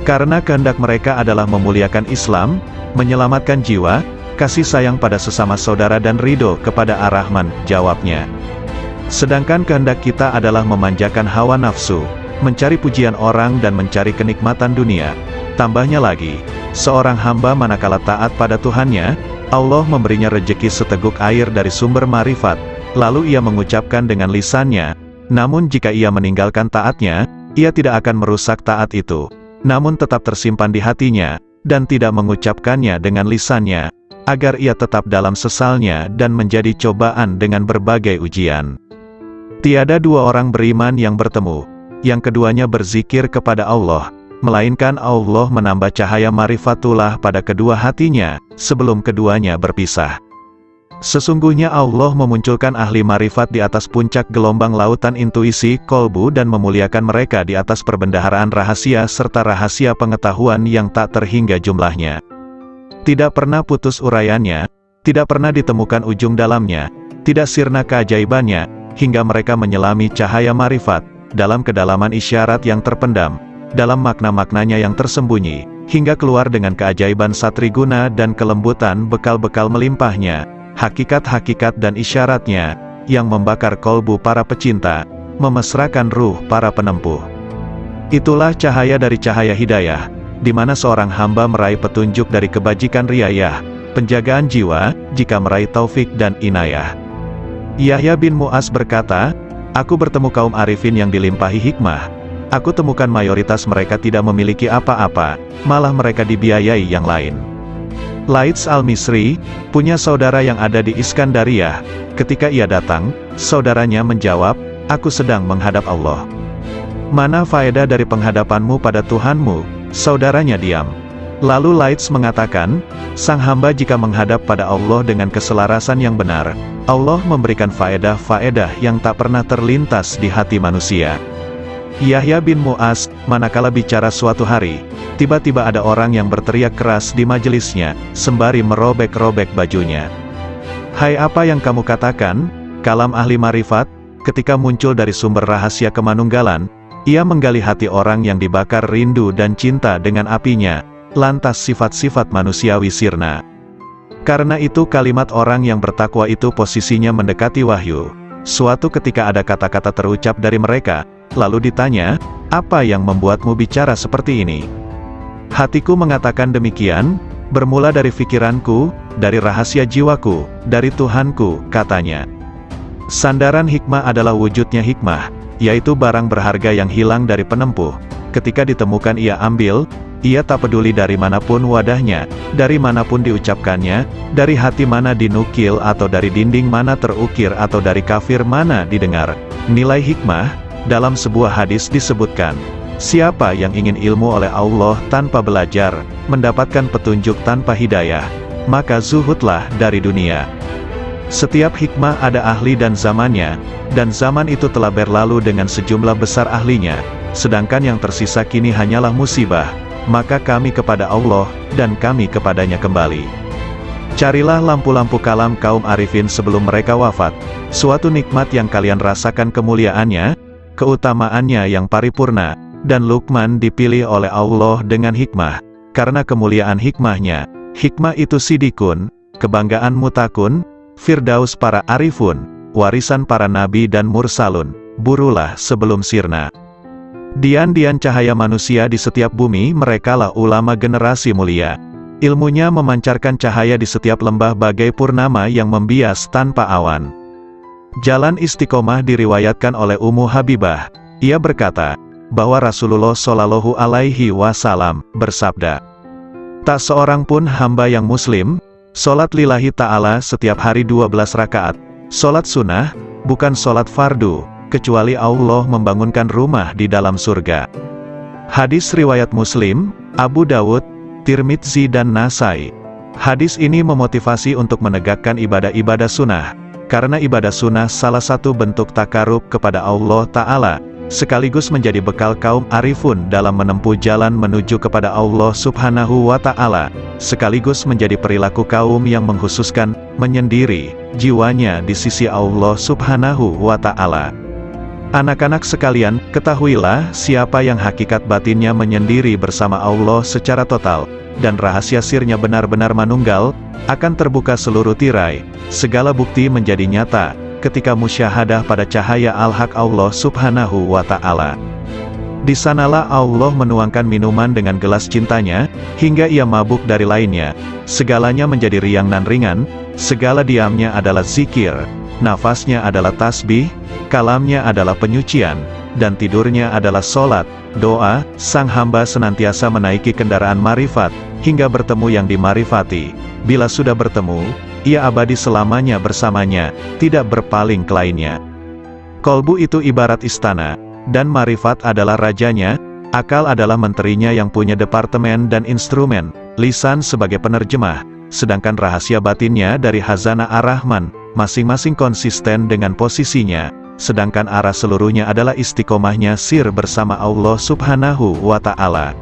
Karena kehendak mereka adalah memuliakan Islam, menyelamatkan jiwa, kasih sayang pada sesama saudara dan ridho kepada Ar-Rahman, jawabnya. Sedangkan kehendak kita adalah memanjakan hawa nafsu, mencari pujian orang dan mencari kenikmatan dunia. Tambahnya lagi, seorang hamba manakala taat pada Tuhannya, Allah memberinya rejeki seteguk air dari sumber marifat, lalu ia mengucapkan dengan lisannya, namun jika ia meninggalkan taatnya, ia tidak akan merusak taat itu, namun tetap tersimpan di hatinya, dan tidak mengucapkannya dengan lisannya, agar ia tetap dalam sesalnya dan menjadi cobaan dengan berbagai ujian. Tiada dua orang beriman yang bertemu, yang keduanya berzikir kepada Allah, melainkan Allah menambah cahaya marifatullah pada kedua hatinya, sebelum keduanya berpisah. Sesungguhnya Allah memunculkan ahli marifat di atas puncak gelombang lautan intuisi, kolbu dan memuliakan mereka di atas perbendaharaan rahasia serta rahasia pengetahuan yang tak terhingga jumlahnya. Tidak pernah putus uraiannya, tidak pernah ditemukan ujung dalamnya, tidak sirna keajaibannya, hingga mereka menyelami cahaya marifat, dalam kedalaman isyarat yang terpendam, dalam makna-maknanya yang tersembunyi, hingga keluar dengan keajaiban satriguna dan kelembutan bekal-bekal melimpahnya, hakikat-hakikat dan isyaratnya, yang membakar kolbu para pecinta, memesrakan ruh para penempuh. Itulah cahaya dari cahaya hidayah, di mana seorang hamba meraih petunjuk dari kebajikan riayah, penjagaan jiwa, jika meraih taufik dan inayah. Yahya bin Mu'az berkata, aku bertemu kaum arifin yang dilimpahi hikmah. Aku temukan mayoritas mereka tidak memiliki apa-apa, malah mereka dibiayai yang lain. Laits al-Misri, punya saudara yang ada di Iskandariyah. Ketika ia datang, saudaranya menjawab, aku sedang menghadap Allah. Mana faedah dari penghadapanmu pada Tuhanmu? Saudaranya diam. Lalu Laits mengatakan, sang hamba jika menghadap pada Allah dengan keselarasan yang benar, Allah memberikan faedah-faedah yang tak pernah terlintas di hati manusia. Yahya bin Mu'az, manakala bicara suatu hari, tiba-tiba ada orang yang berteriak keras di majelisnya, sembari merobek-robek bajunya. Hai, apa yang kamu katakan? Kalam ahli marifat. Ketika muncul dari sumber rahasia kemanunggalan, ia menggali hati orang yang dibakar rindu dan cinta dengan apinya, lantas sifat-sifat manusiawi sirna. Karena itu kalimat orang yang bertakwa itu posisinya mendekati wahyu. Suatu ketika ada kata-kata terucap dari mereka, lalu ditanya, apa yang membuatmu bicara seperti ini? Hatiku mengatakan demikian, bermula dari pikiranku, dari rahasia jiwaku, dari Tuhanku, katanya. Sandaran hikmah adalah wujudnya hikmah, yaitu barang berharga yang hilang dari penempuh. Ketika ditemukan ia ambil, ia tak peduli dari manapun wadahnya, dari manapun diucapkannya, dari hati mana dinukil atau dari dinding mana terukir atau dari kafir mana didengar. Nilai hikmah. Dalam sebuah hadis disebutkan, siapa yang ingin ilmu oleh Allah tanpa belajar, mendapatkan petunjuk tanpa hidayah, maka zuhudlah dari dunia. Setiap hikmah ada ahli dan zamannya, dan zaman itu telah berlalu dengan sejumlah besar ahlinya, sedangkan yang tersisa kini hanyalah musibah, maka kami kepada Allah, dan kami kepadanya kembali. Carilah lampu-lampu kalam kaum arifin sebelum mereka wafat, suatu nikmat yang kalian rasakan kemuliaannya, keutamaannya yang paripurna, dan Luqman dipilih oleh Allah dengan hikmah, karena kemuliaan hikmahnya. Hikmah itu sidikun, kebanggaan mutakun, firdaus para arifun, warisan para nabi dan mursalun, burulah sebelum sirna. Dian-dian cahaya manusia di setiap bumi, merekalah ulama generasi mulia. Ilmunya memancarkan cahaya di setiap lembah bagai purnama yang membias tanpa awan. Jalan istiqomah diriwayatkan oleh Ummu Habibah. Ia berkata, bahwa Rasulullah Shallallahu Alaihi Wasallam bersabda, tak seorang pun hamba yang muslim, sholat lillahi ta'ala setiap hari 12 rakaat, sholat sunnah, bukan sholat fardu, kecuali Allah membangunkan rumah di dalam surga. Hadis riwayat Muslim, Abu Dawud, Tirmidzi dan Nasai. Hadis ini memotivasi untuk menegakkan ibadah-ibadah sunnah, karena ibadah sunnah salah satu bentuk takarub kepada Allah Ta'ala, sekaligus menjadi bekal kaum arifun dalam menempuh jalan menuju kepada Allah Subhanahu wa Ta'ala, sekaligus menjadi perilaku kaum yang mengkhususkan, menyendiri, jiwanya di sisi Allah Subhanahu wa Ta'ala. Anak-anak sekalian, ketahuilah siapa yang hakikat batinnya menyendiri bersama Allah secara total, dan rahasia sirnya benar-benar manunggal, akan terbuka seluruh tirai, segala bukti menjadi nyata, ketika musyahadah pada cahaya al-haq Allah Subhanahu wa Ta'ala. Di sanalah Allah menuangkan minuman dengan gelas cintanya, hingga ia mabuk dari lainnya. Segalanya menjadi riang nan ringan, segala diamnya adalah zikir, nafasnya adalah tasbih, kalamnya adalah penyucian, dan tidurnya adalah solat, doa. Sang hamba senantiasa menaiki kendaraan marifat, hingga bertemu yang dimarifati. Bila sudah bertemu, ia abadi selamanya bersamanya, tidak berpaling ke lainnya. Kolbu itu ibarat istana, dan marifat adalah rajanya, akal adalah menterinya yang punya departemen dan instrumen, lisan sebagai penerjemah, sedangkan rahasia batinnya dari Hazanah Ar-Rahman, masing-masing konsisten dengan posisinya, sedangkan arah seluruhnya adalah istiqomahnya sir bersama Allah Subhanahu wa Ta'ala.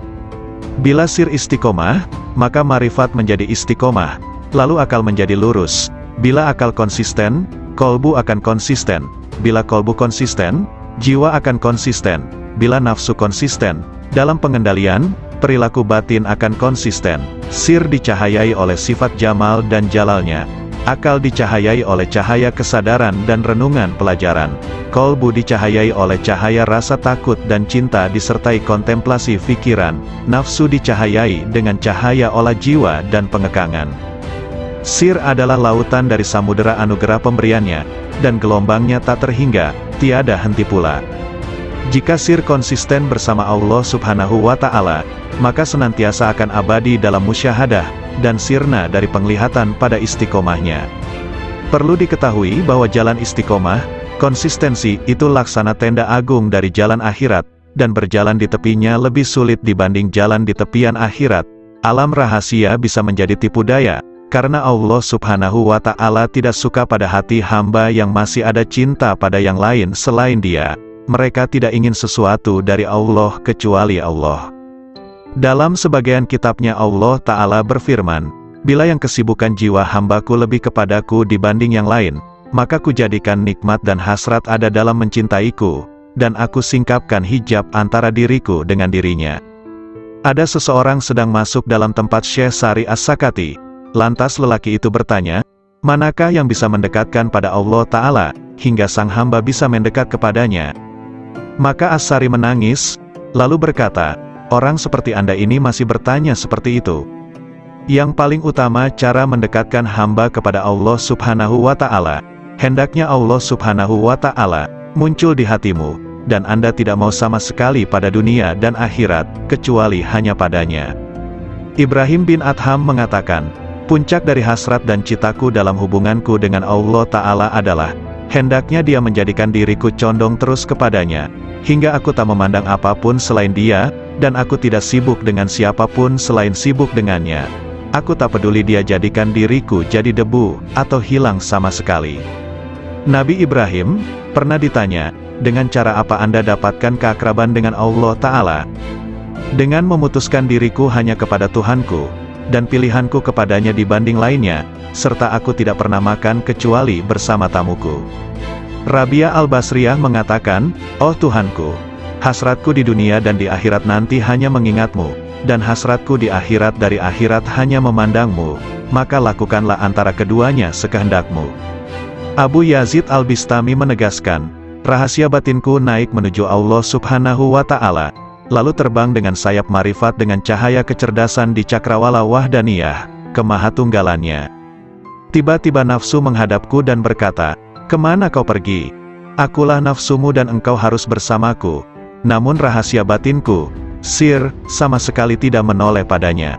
Bila sir istiqomah, maka marifat menjadi istiqomah, lalu akal menjadi lurus. Bila akal konsisten, kolbu akan konsisten. Bila kolbu konsisten, jiwa akan konsisten. Bila nafsu konsisten, dalam pengendalian, perilaku batin akan konsisten. Sir dicahayai oleh sifat jamal dan jalalnya. Akal dicahayai oleh cahaya kesadaran dan renungan pelajaran. Kolbu dicahayai oleh cahaya rasa takut dan cinta disertai kontemplasi fikiran. Nafsu dicahayai dengan cahaya olah jiwa dan pengekangan. Sir adalah lautan dari samudera anugerah pemberiannya, dan gelombangnya tak terhingga, tiada henti pula. Jika sir konsisten bersama Allah Subhanahu wa Ta'ala, maka senantiasa akan abadi dalam musyahadah, dan sirna dari penglihatan pada istiqomahnya. Perlu diketahui bahwa jalan istiqomah, konsistensi itu laksana tenda agung dari jalan akhirat, dan berjalan di tepinya lebih sulit dibanding jalan di tepian akhirat. Alam rahasia bisa menjadi tipu daya, karena Allah Subhanahu wa Ta'ala tidak suka pada hati hamba yang masih ada cinta pada yang lain selain Dia. Mereka tidak ingin sesuatu dari Allah kecuali Allah. Dalam sebagian kitabnya Allah Ta'ala berfirman, "Bila yang kesibukan jiwa hambaku lebih kepadaku dibanding yang lain, maka kujadikan nikmat dan hasrat ada dalam mencintaiku, dan aku singkapkan hijab antara diriku dengan dirinya." Ada seseorang sedang masuk dalam tempat Syekh Sari As-Sakati. Lantas lelaki itu bertanya, "Manakah yang bisa mendekatkan pada Allah Ta'ala, hingga sang hamba bisa mendekat kepadanya?" Maka As-Sari menangis, lalu berkata, "Orang seperti Anda ini masih bertanya seperti itu. Yang paling utama cara mendekatkan hamba kepada Allah Subhanahu wa Ta'ala, hendaknya Allah Subhanahu wa Ta'ala muncul di hatimu, dan Anda tidak mau sama sekali pada dunia dan akhirat, kecuali hanya padanya." Ibrahim bin Adham mengatakan, "Puncak dari hasrat dan citaku dalam hubunganku dengan Allah Ta'ala adalah, hendaknya Dia menjadikan diriku condong terus kepadanya, hingga aku tak memandang apapun selain Dia, dan aku tidak sibuk dengan siapapun selain sibuk dengannya. Aku tak peduli Dia jadikan diriku jadi debu, atau hilang sama sekali." Nabi Ibrahim pernah ditanya, "Dengan cara apa Anda dapatkan keakraban dengan Allah Ta'ala?" "Dengan memutuskan diriku hanya kepada Tuhanku, dan pilihanku kepadanya dibanding lainnya, serta aku tidak pernah makan kecuali bersama tamuku." Rabia Al-Basriyah mengatakan, "Oh Tuhanku, hasratku di dunia dan di akhirat nanti hanya mengingatmu, dan hasratku di akhirat dari akhirat hanya memandangmu, maka lakukanlah antara keduanya sekehendakmu." Abu Yazid Al-Bistami menegaskan, "Rahasia batinku naik menuju Allah Subhanahu wa Ta'ala, lalu terbang dengan sayap marifat dengan cahaya kecerdasan di cakrawala wahdaniyah, kemahatunggalannya. Tiba-tiba nafsu menghadapku dan berkata, 'Kemana kau pergi? Akulah nafsumu dan engkau harus bersamaku.' Namun rahasia batinku, sir, sama sekali tidak menoleh padanya.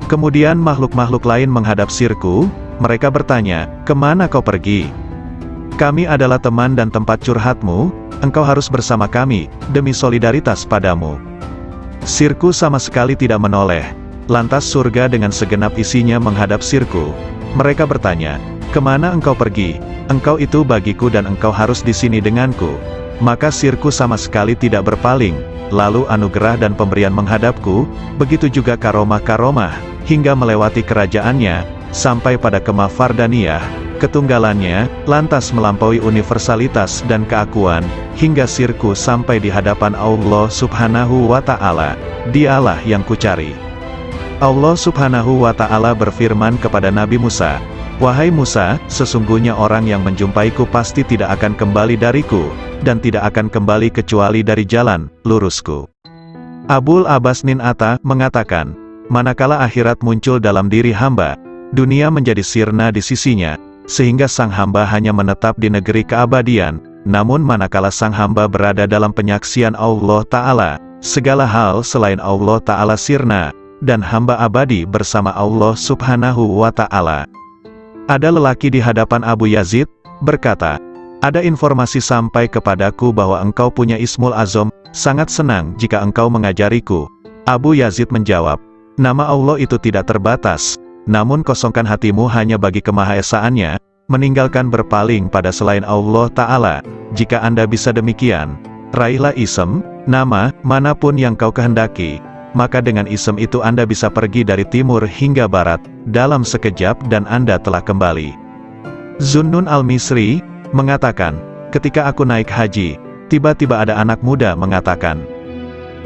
Kemudian makhluk-makhluk lain menghadap sirku, mereka bertanya, 'Kemana kau pergi? Kami adalah teman dan tempat curhatmu, engkau harus bersama kami, demi solidaritas padamu.' Sirku sama sekali tidak menoleh. Lantas surga dengan segenap isinya menghadap sirku. Mereka bertanya, 'Kemana engkau pergi? Engkau itu bagiku dan engkau harus di sini denganku.' Maka sirku sama sekali tidak berpaling. Lalu anugerah dan pemberian menghadapku, begitu juga karomah-karomah, hingga melewati kerajaannya, sampai pada kemah Fardaniyah, ketunggalannya, lantas melampaui universalitas dan keakuan, hingga sirku sampai di hadapan Allah Subhanahu wa Ta'ala. Dialah yang kucari." Allah Subhanahu wa Ta'ala berfirman kepada Nabi Musa, "Wahai Musa, sesungguhnya orang yang menjumpaiku pasti tidak akan kembali dariku, dan tidak akan kembali kecuali dari jalan lurusku. Abul Abbas Nin Atta mengatakan, manakala akhirat muncul dalam diri hamba, dunia menjadi sirna di sisinya, sehingga sang hamba hanya menetap di negeri keabadian. Namun manakala sang hamba berada dalam penyaksian Allah Ta'ala, segala hal selain Allah Ta'ala sirna, dan hamba abadi bersama Allah Subhanahu wa Ta'ala. Ada lelaki di hadapan Abu Yazid, berkata, ada informasi sampai kepadaku bahwa engkau punya Ismul Azam, sangat senang jika engkau mengajariku. Abu Yazid menjawab, nama Allah itu tidak terbatas, namun kosongkan hatimu hanya bagi kemahaesaannya, meninggalkan berpaling pada selain Allah Ta'ala. Jika Anda bisa demikian, raihlah ism, nama, manapun yang kau kehendaki, maka dengan ism itu Anda bisa pergi dari timur hingga barat, dalam sekejap dan Anda telah kembali. Zunnun al-Misri mengatakan, ketika aku naik haji, tiba-tiba ada anak muda mengatakan,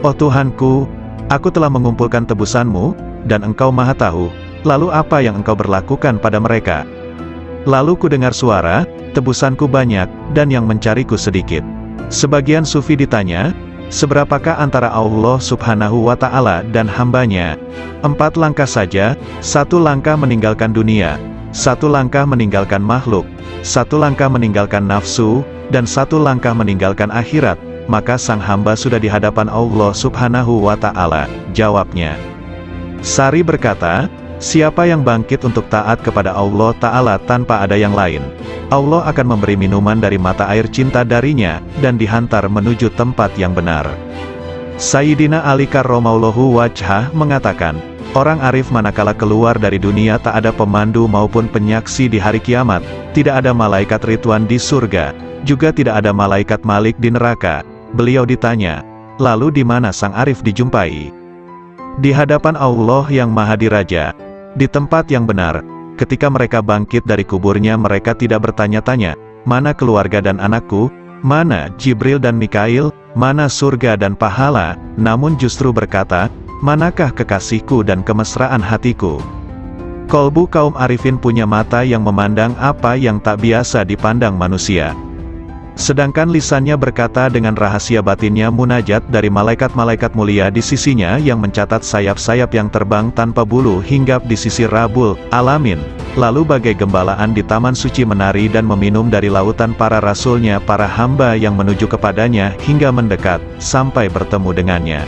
oh Tuhanku, aku telah mengumpulkan tebusanmu, dan engkau maha tahu, lalu apa yang engkau berlakukan pada mereka? Lalu ku dengar suara, tebusanku banyak, dan yang mencariku sedikit. Sebagian sufi ditanya, seberapakah antara Allah Subhanahu wa Ta'ala dan hambanya? 4 langkah saja, 1 langkah meninggalkan dunia, 1 langkah meninggalkan makhluk, 1 langkah meninggalkan nafsu, dan 1 langkah meninggalkan akhirat, maka sang hamba sudah di hadapan Allah Subhanahu wa Ta'ala. Jawabnya. Sari berkata, siapa yang bangkit untuk taat kepada Allah Ta'ala tanpa ada yang lain, Allah akan memberi minuman dari mata air cinta darinya, dan dihantar menuju tempat yang benar. Sayyidina Ali karramallahu wajhah mengatakan, orang arif manakala keluar dari dunia tak ada pemandu maupun penyaksi di hari kiamat, tidak ada malaikat Ridwan di surga, juga tidak ada malaikat Malik di neraka. Beliau ditanya, lalu di mana sang arif dijumpai? Di hadapan Allah yang Maha Diraja, di tempat yang benar. Ketika mereka bangkit dari kuburnya, mereka tidak bertanya-tanya, mana keluarga dan anakku, mana Jibril dan Mikail, mana surga dan pahala, namun justru berkata, manakah kekasihku dan kemesraan hatiku? Kolbu kaum arifin punya mata yang memandang apa yang tak biasa dipandang manusia. Sedangkan lisannya berkata dengan rahasia batinnya munajat dari malaikat-malaikat mulia di sisinya yang mencatat sayap-sayap yang terbang tanpa bulu hinggap di sisi Rabbul Alamin. Lalu bagai gembalaan di taman suci menari dan meminum dari lautan para rasulnya, para hamba yang menuju kepadanya hingga mendekat, sampai bertemu dengannya.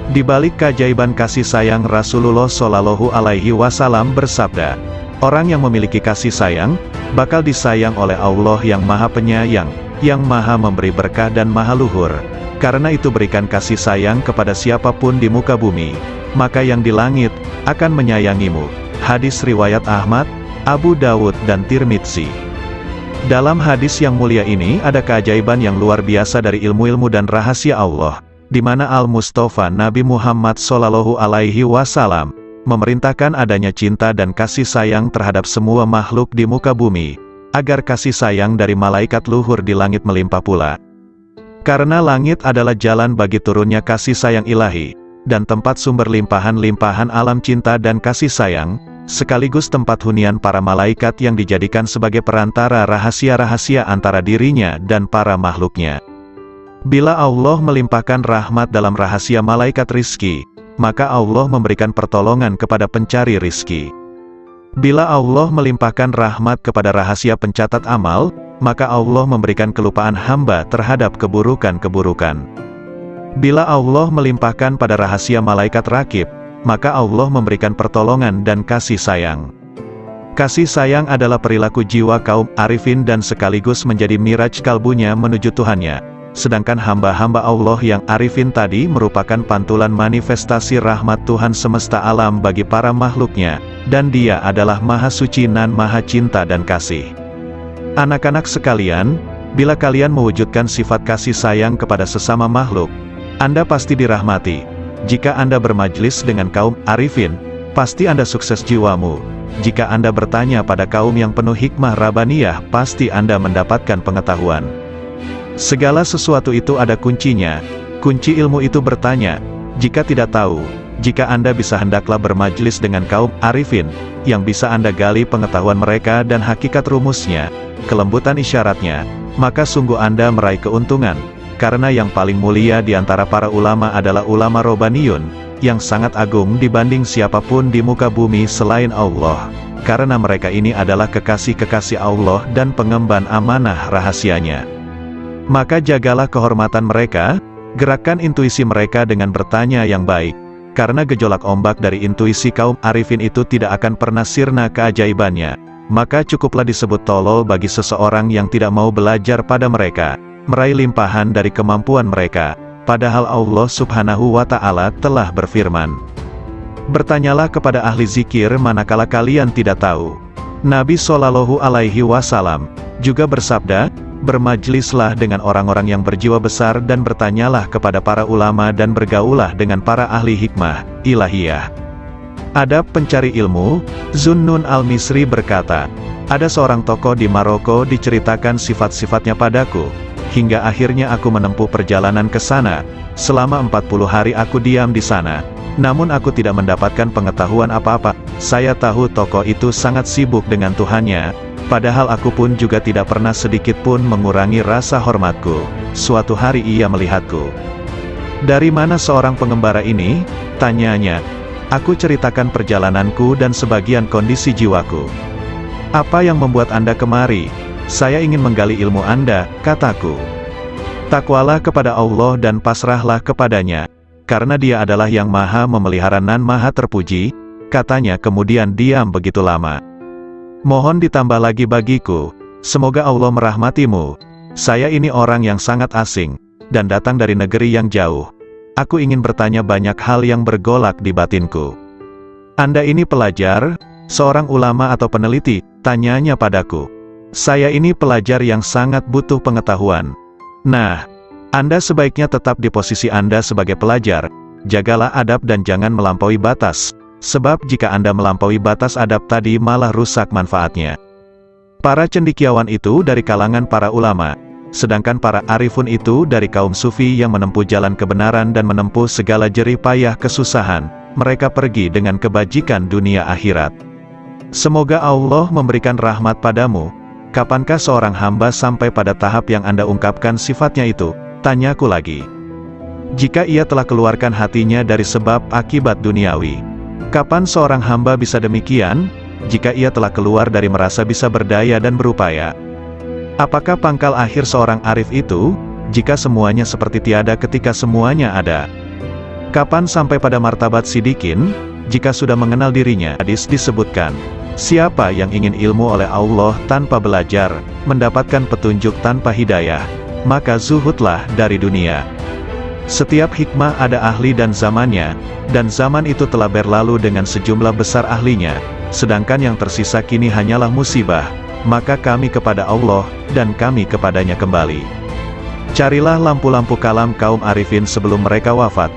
Di balik keajaiban kasih sayang, Rasulullah Shallallahu Alaihi Wasallam bersabda, orang yang memiliki kasih sayang, bakal disayang oleh Allah yang Maha Penyayang, yang Maha Memberi berkah dan Maha Luhur. Karena itu berikan kasih sayang kepada siapapun di muka bumi, maka yang di langit akan menyayangimu. Hadis riwayat Ahmad, Abu Dawud dan Tirmidzi. Dalam hadis yang mulia ini ada keajaiban yang luar biasa dari ilmu-ilmu dan rahasia Allah, di mana Al-Mustafa Nabi Muhammad Shallallahu Alaihi Wasallam memerintahkan adanya cinta dan kasih sayang terhadap semua makhluk di muka bumi, agar kasih sayang dari malaikat luhur di langit melimpah pula. Karena langit adalah jalan bagi turunnya kasih sayang ilahi, dan tempat sumber limpahan-limpahan alam cinta dan kasih sayang, sekaligus tempat hunian para malaikat yang dijadikan sebagai perantara rahasia-rahasia antara dirinya dan para makhluknya. Bila Allah melimpahkan rahmat dalam rahasia malaikat rizki, maka Allah memberikan pertolongan kepada pencari rizki. Bila Allah melimpahkan rahmat kepada rahasia pencatat amal, maka Allah memberikan kelupaan hamba terhadap keburukan-keburukan. Bila Allah melimpahkan pada rahasia malaikat rakib, maka Allah memberikan pertolongan dan kasih sayang. Kasih sayang adalah perilaku jiwa kaum arifin dan sekaligus menjadi miraj kalbunya menuju Tuhannya. Sedangkan hamba-hamba Allah yang arifin tadi merupakan pantulan manifestasi rahmat Tuhan semesta alam bagi para makhluknya, dan Dia adalah Maha Suci nan Maha Cinta dan Kasih. Anak-anak sekalian, bila kalian mewujudkan sifat kasih sayang kepada sesama makhluk, Anda pasti dirahmati. Jika Anda bermajlis dengan kaum arifin, pasti Anda sukses jiwamu. Jika Anda bertanya pada kaum yang penuh hikmah Rabbaniyah, pasti Anda mendapatkan pengetahuan. Segala sesuatu itu ada kuncinya. Kunci ilmu itu bertanya. Jika tidak tahu, jika Anda bisa hendaklah bermajlis dengan kaum arifin, yang bisa Anda gali pengetahuan mereka dan hakikat rumusnya, kelembutan isyaratnya, maka sungguh Anda meraih keuntungan, karena yang paling mulia di antara para ulama adalah ulama Robbaniyun, yang sangat agung dibanding siapapun di muka bumi selain Allah, karena mereka ini adalah kekasih-kekasih Allah dan pengemban amanah rahasianya. Maka jagalah kehormatan mereka, gerakkan intuisi mereka dengan bertanya yang baik, karena gejolak ombak dari intuisi kaum arifin itu tidak akan pernah sirna keajaibannya. Maka cukuplah disebut tolol bagi seseorang yang tidak mau belajar pada mereka, meraih limpahan dari kemampuan mereka, padahal Allah Subhanahu wa Ta'ala telah berfirman, "Bertanyalah kepada ahli zikir manakala kalian tidak tahu." Nabi Shallallahu Alaihi Wasallam juga bersabda, "Bermajlislah dengan orang-orang yang berjiwa besar dan bertanyalah kepada para ulama dan bergaullah dengan para ahli hikmah ilahiyah." Adab pencari ilmu, Zunnun al-Misri berkata, "Ada seorang tokoh di Maroko diceritakan sifat-sifatnya padaku, hingga akhirnya aku menempuh perjalanan ke sana. Selama 40 hari aku diam di sana, namun aku tidak mendapatkan pengetahuan apa-apa. Saya tahu tokoh itu sangat sibuk dengan Tuhannya, padahal aku pun juga tidak pernah sedikit pun mengurangi rasa hormatku. Suatu hari ia melihatku." "Dari mana seorang pengembara ini?" tanyanya. "Aku ceritakan perjalananku dan sebagian kondisi jiwaku." "Apa yang membuat Anda kemari?" "Saya ingin menggali ilmu Anda," kataku. "Takwalah kepada Allah dan pasrahlah kepadanya, karena Dia adalah yang maha memelihara dan maha terpuji," katanya kemudian diam begitu lama. "Mohon ditambah lagi bagiku, semoga Allah merahmatimu. Saya ini orang yang sangat asing, dan datang dari negeri yang jauh. Aku ingin bertanya banyak hal yang bergolak di batinku." "Anda ini pelajar, seorang ulama atau peneliti?" tanyanya padaku. "Saya ini pelajar yang sangat butuh pengetahuan." "Nah, Anda sebaiknya tetap di posisi Anda sebagai pelajar. Jagalah adab dan jangan melampaui batas, sebab jika Anda melampaui batas adab tadi malah rusak manfaatnya." Para cendekiawan itu dari kalangan para ulama, sedangkan para arifun itu dari kaum sufi yang menempuh jalan kebenaran dan menempuh segala jerih payah kesusahan. Mereka pergi dengan kebajikan dunia akhirat. Semoga Allah memberikan rahmat padamu. "Kapankah seorang hamba sampai pada tahap yang Anda ungkapkan sifatnya itu?" tanyaku lagi. "Jika ia telah keluarkan hatinya dari sebab akibat duniawi." "Kapan seorang hamba bisa demikian?" "Jika ia telah keluar dari merasa bisa berdaya dan berupaya." "Apakah pangkal akhir seorang arif itu?" "Jika semuanya seperti tiada ketika semuanya ada." "Kapan sampai pada martabat sidikin?" "Jika sudah mengenal dirinya." Hadis disebutkan, siapa yang ingin ilmu oleh Allah tanpa belajar, mendapatkan petunjuk tanpa hidayah, maka zuhudlah dari dunia. Setiap hikmah ada ahli dan zamannya, dan zaman itu telah berlalu dengan sejumlah besar ahlinya, sedangkan yang tersisa kini hanyalah musibah. Maka kami kepada Allah, dan kami kepadanya kembali. Carilah lampu-lampu kalam kaum arifin sebelum mereka wafat,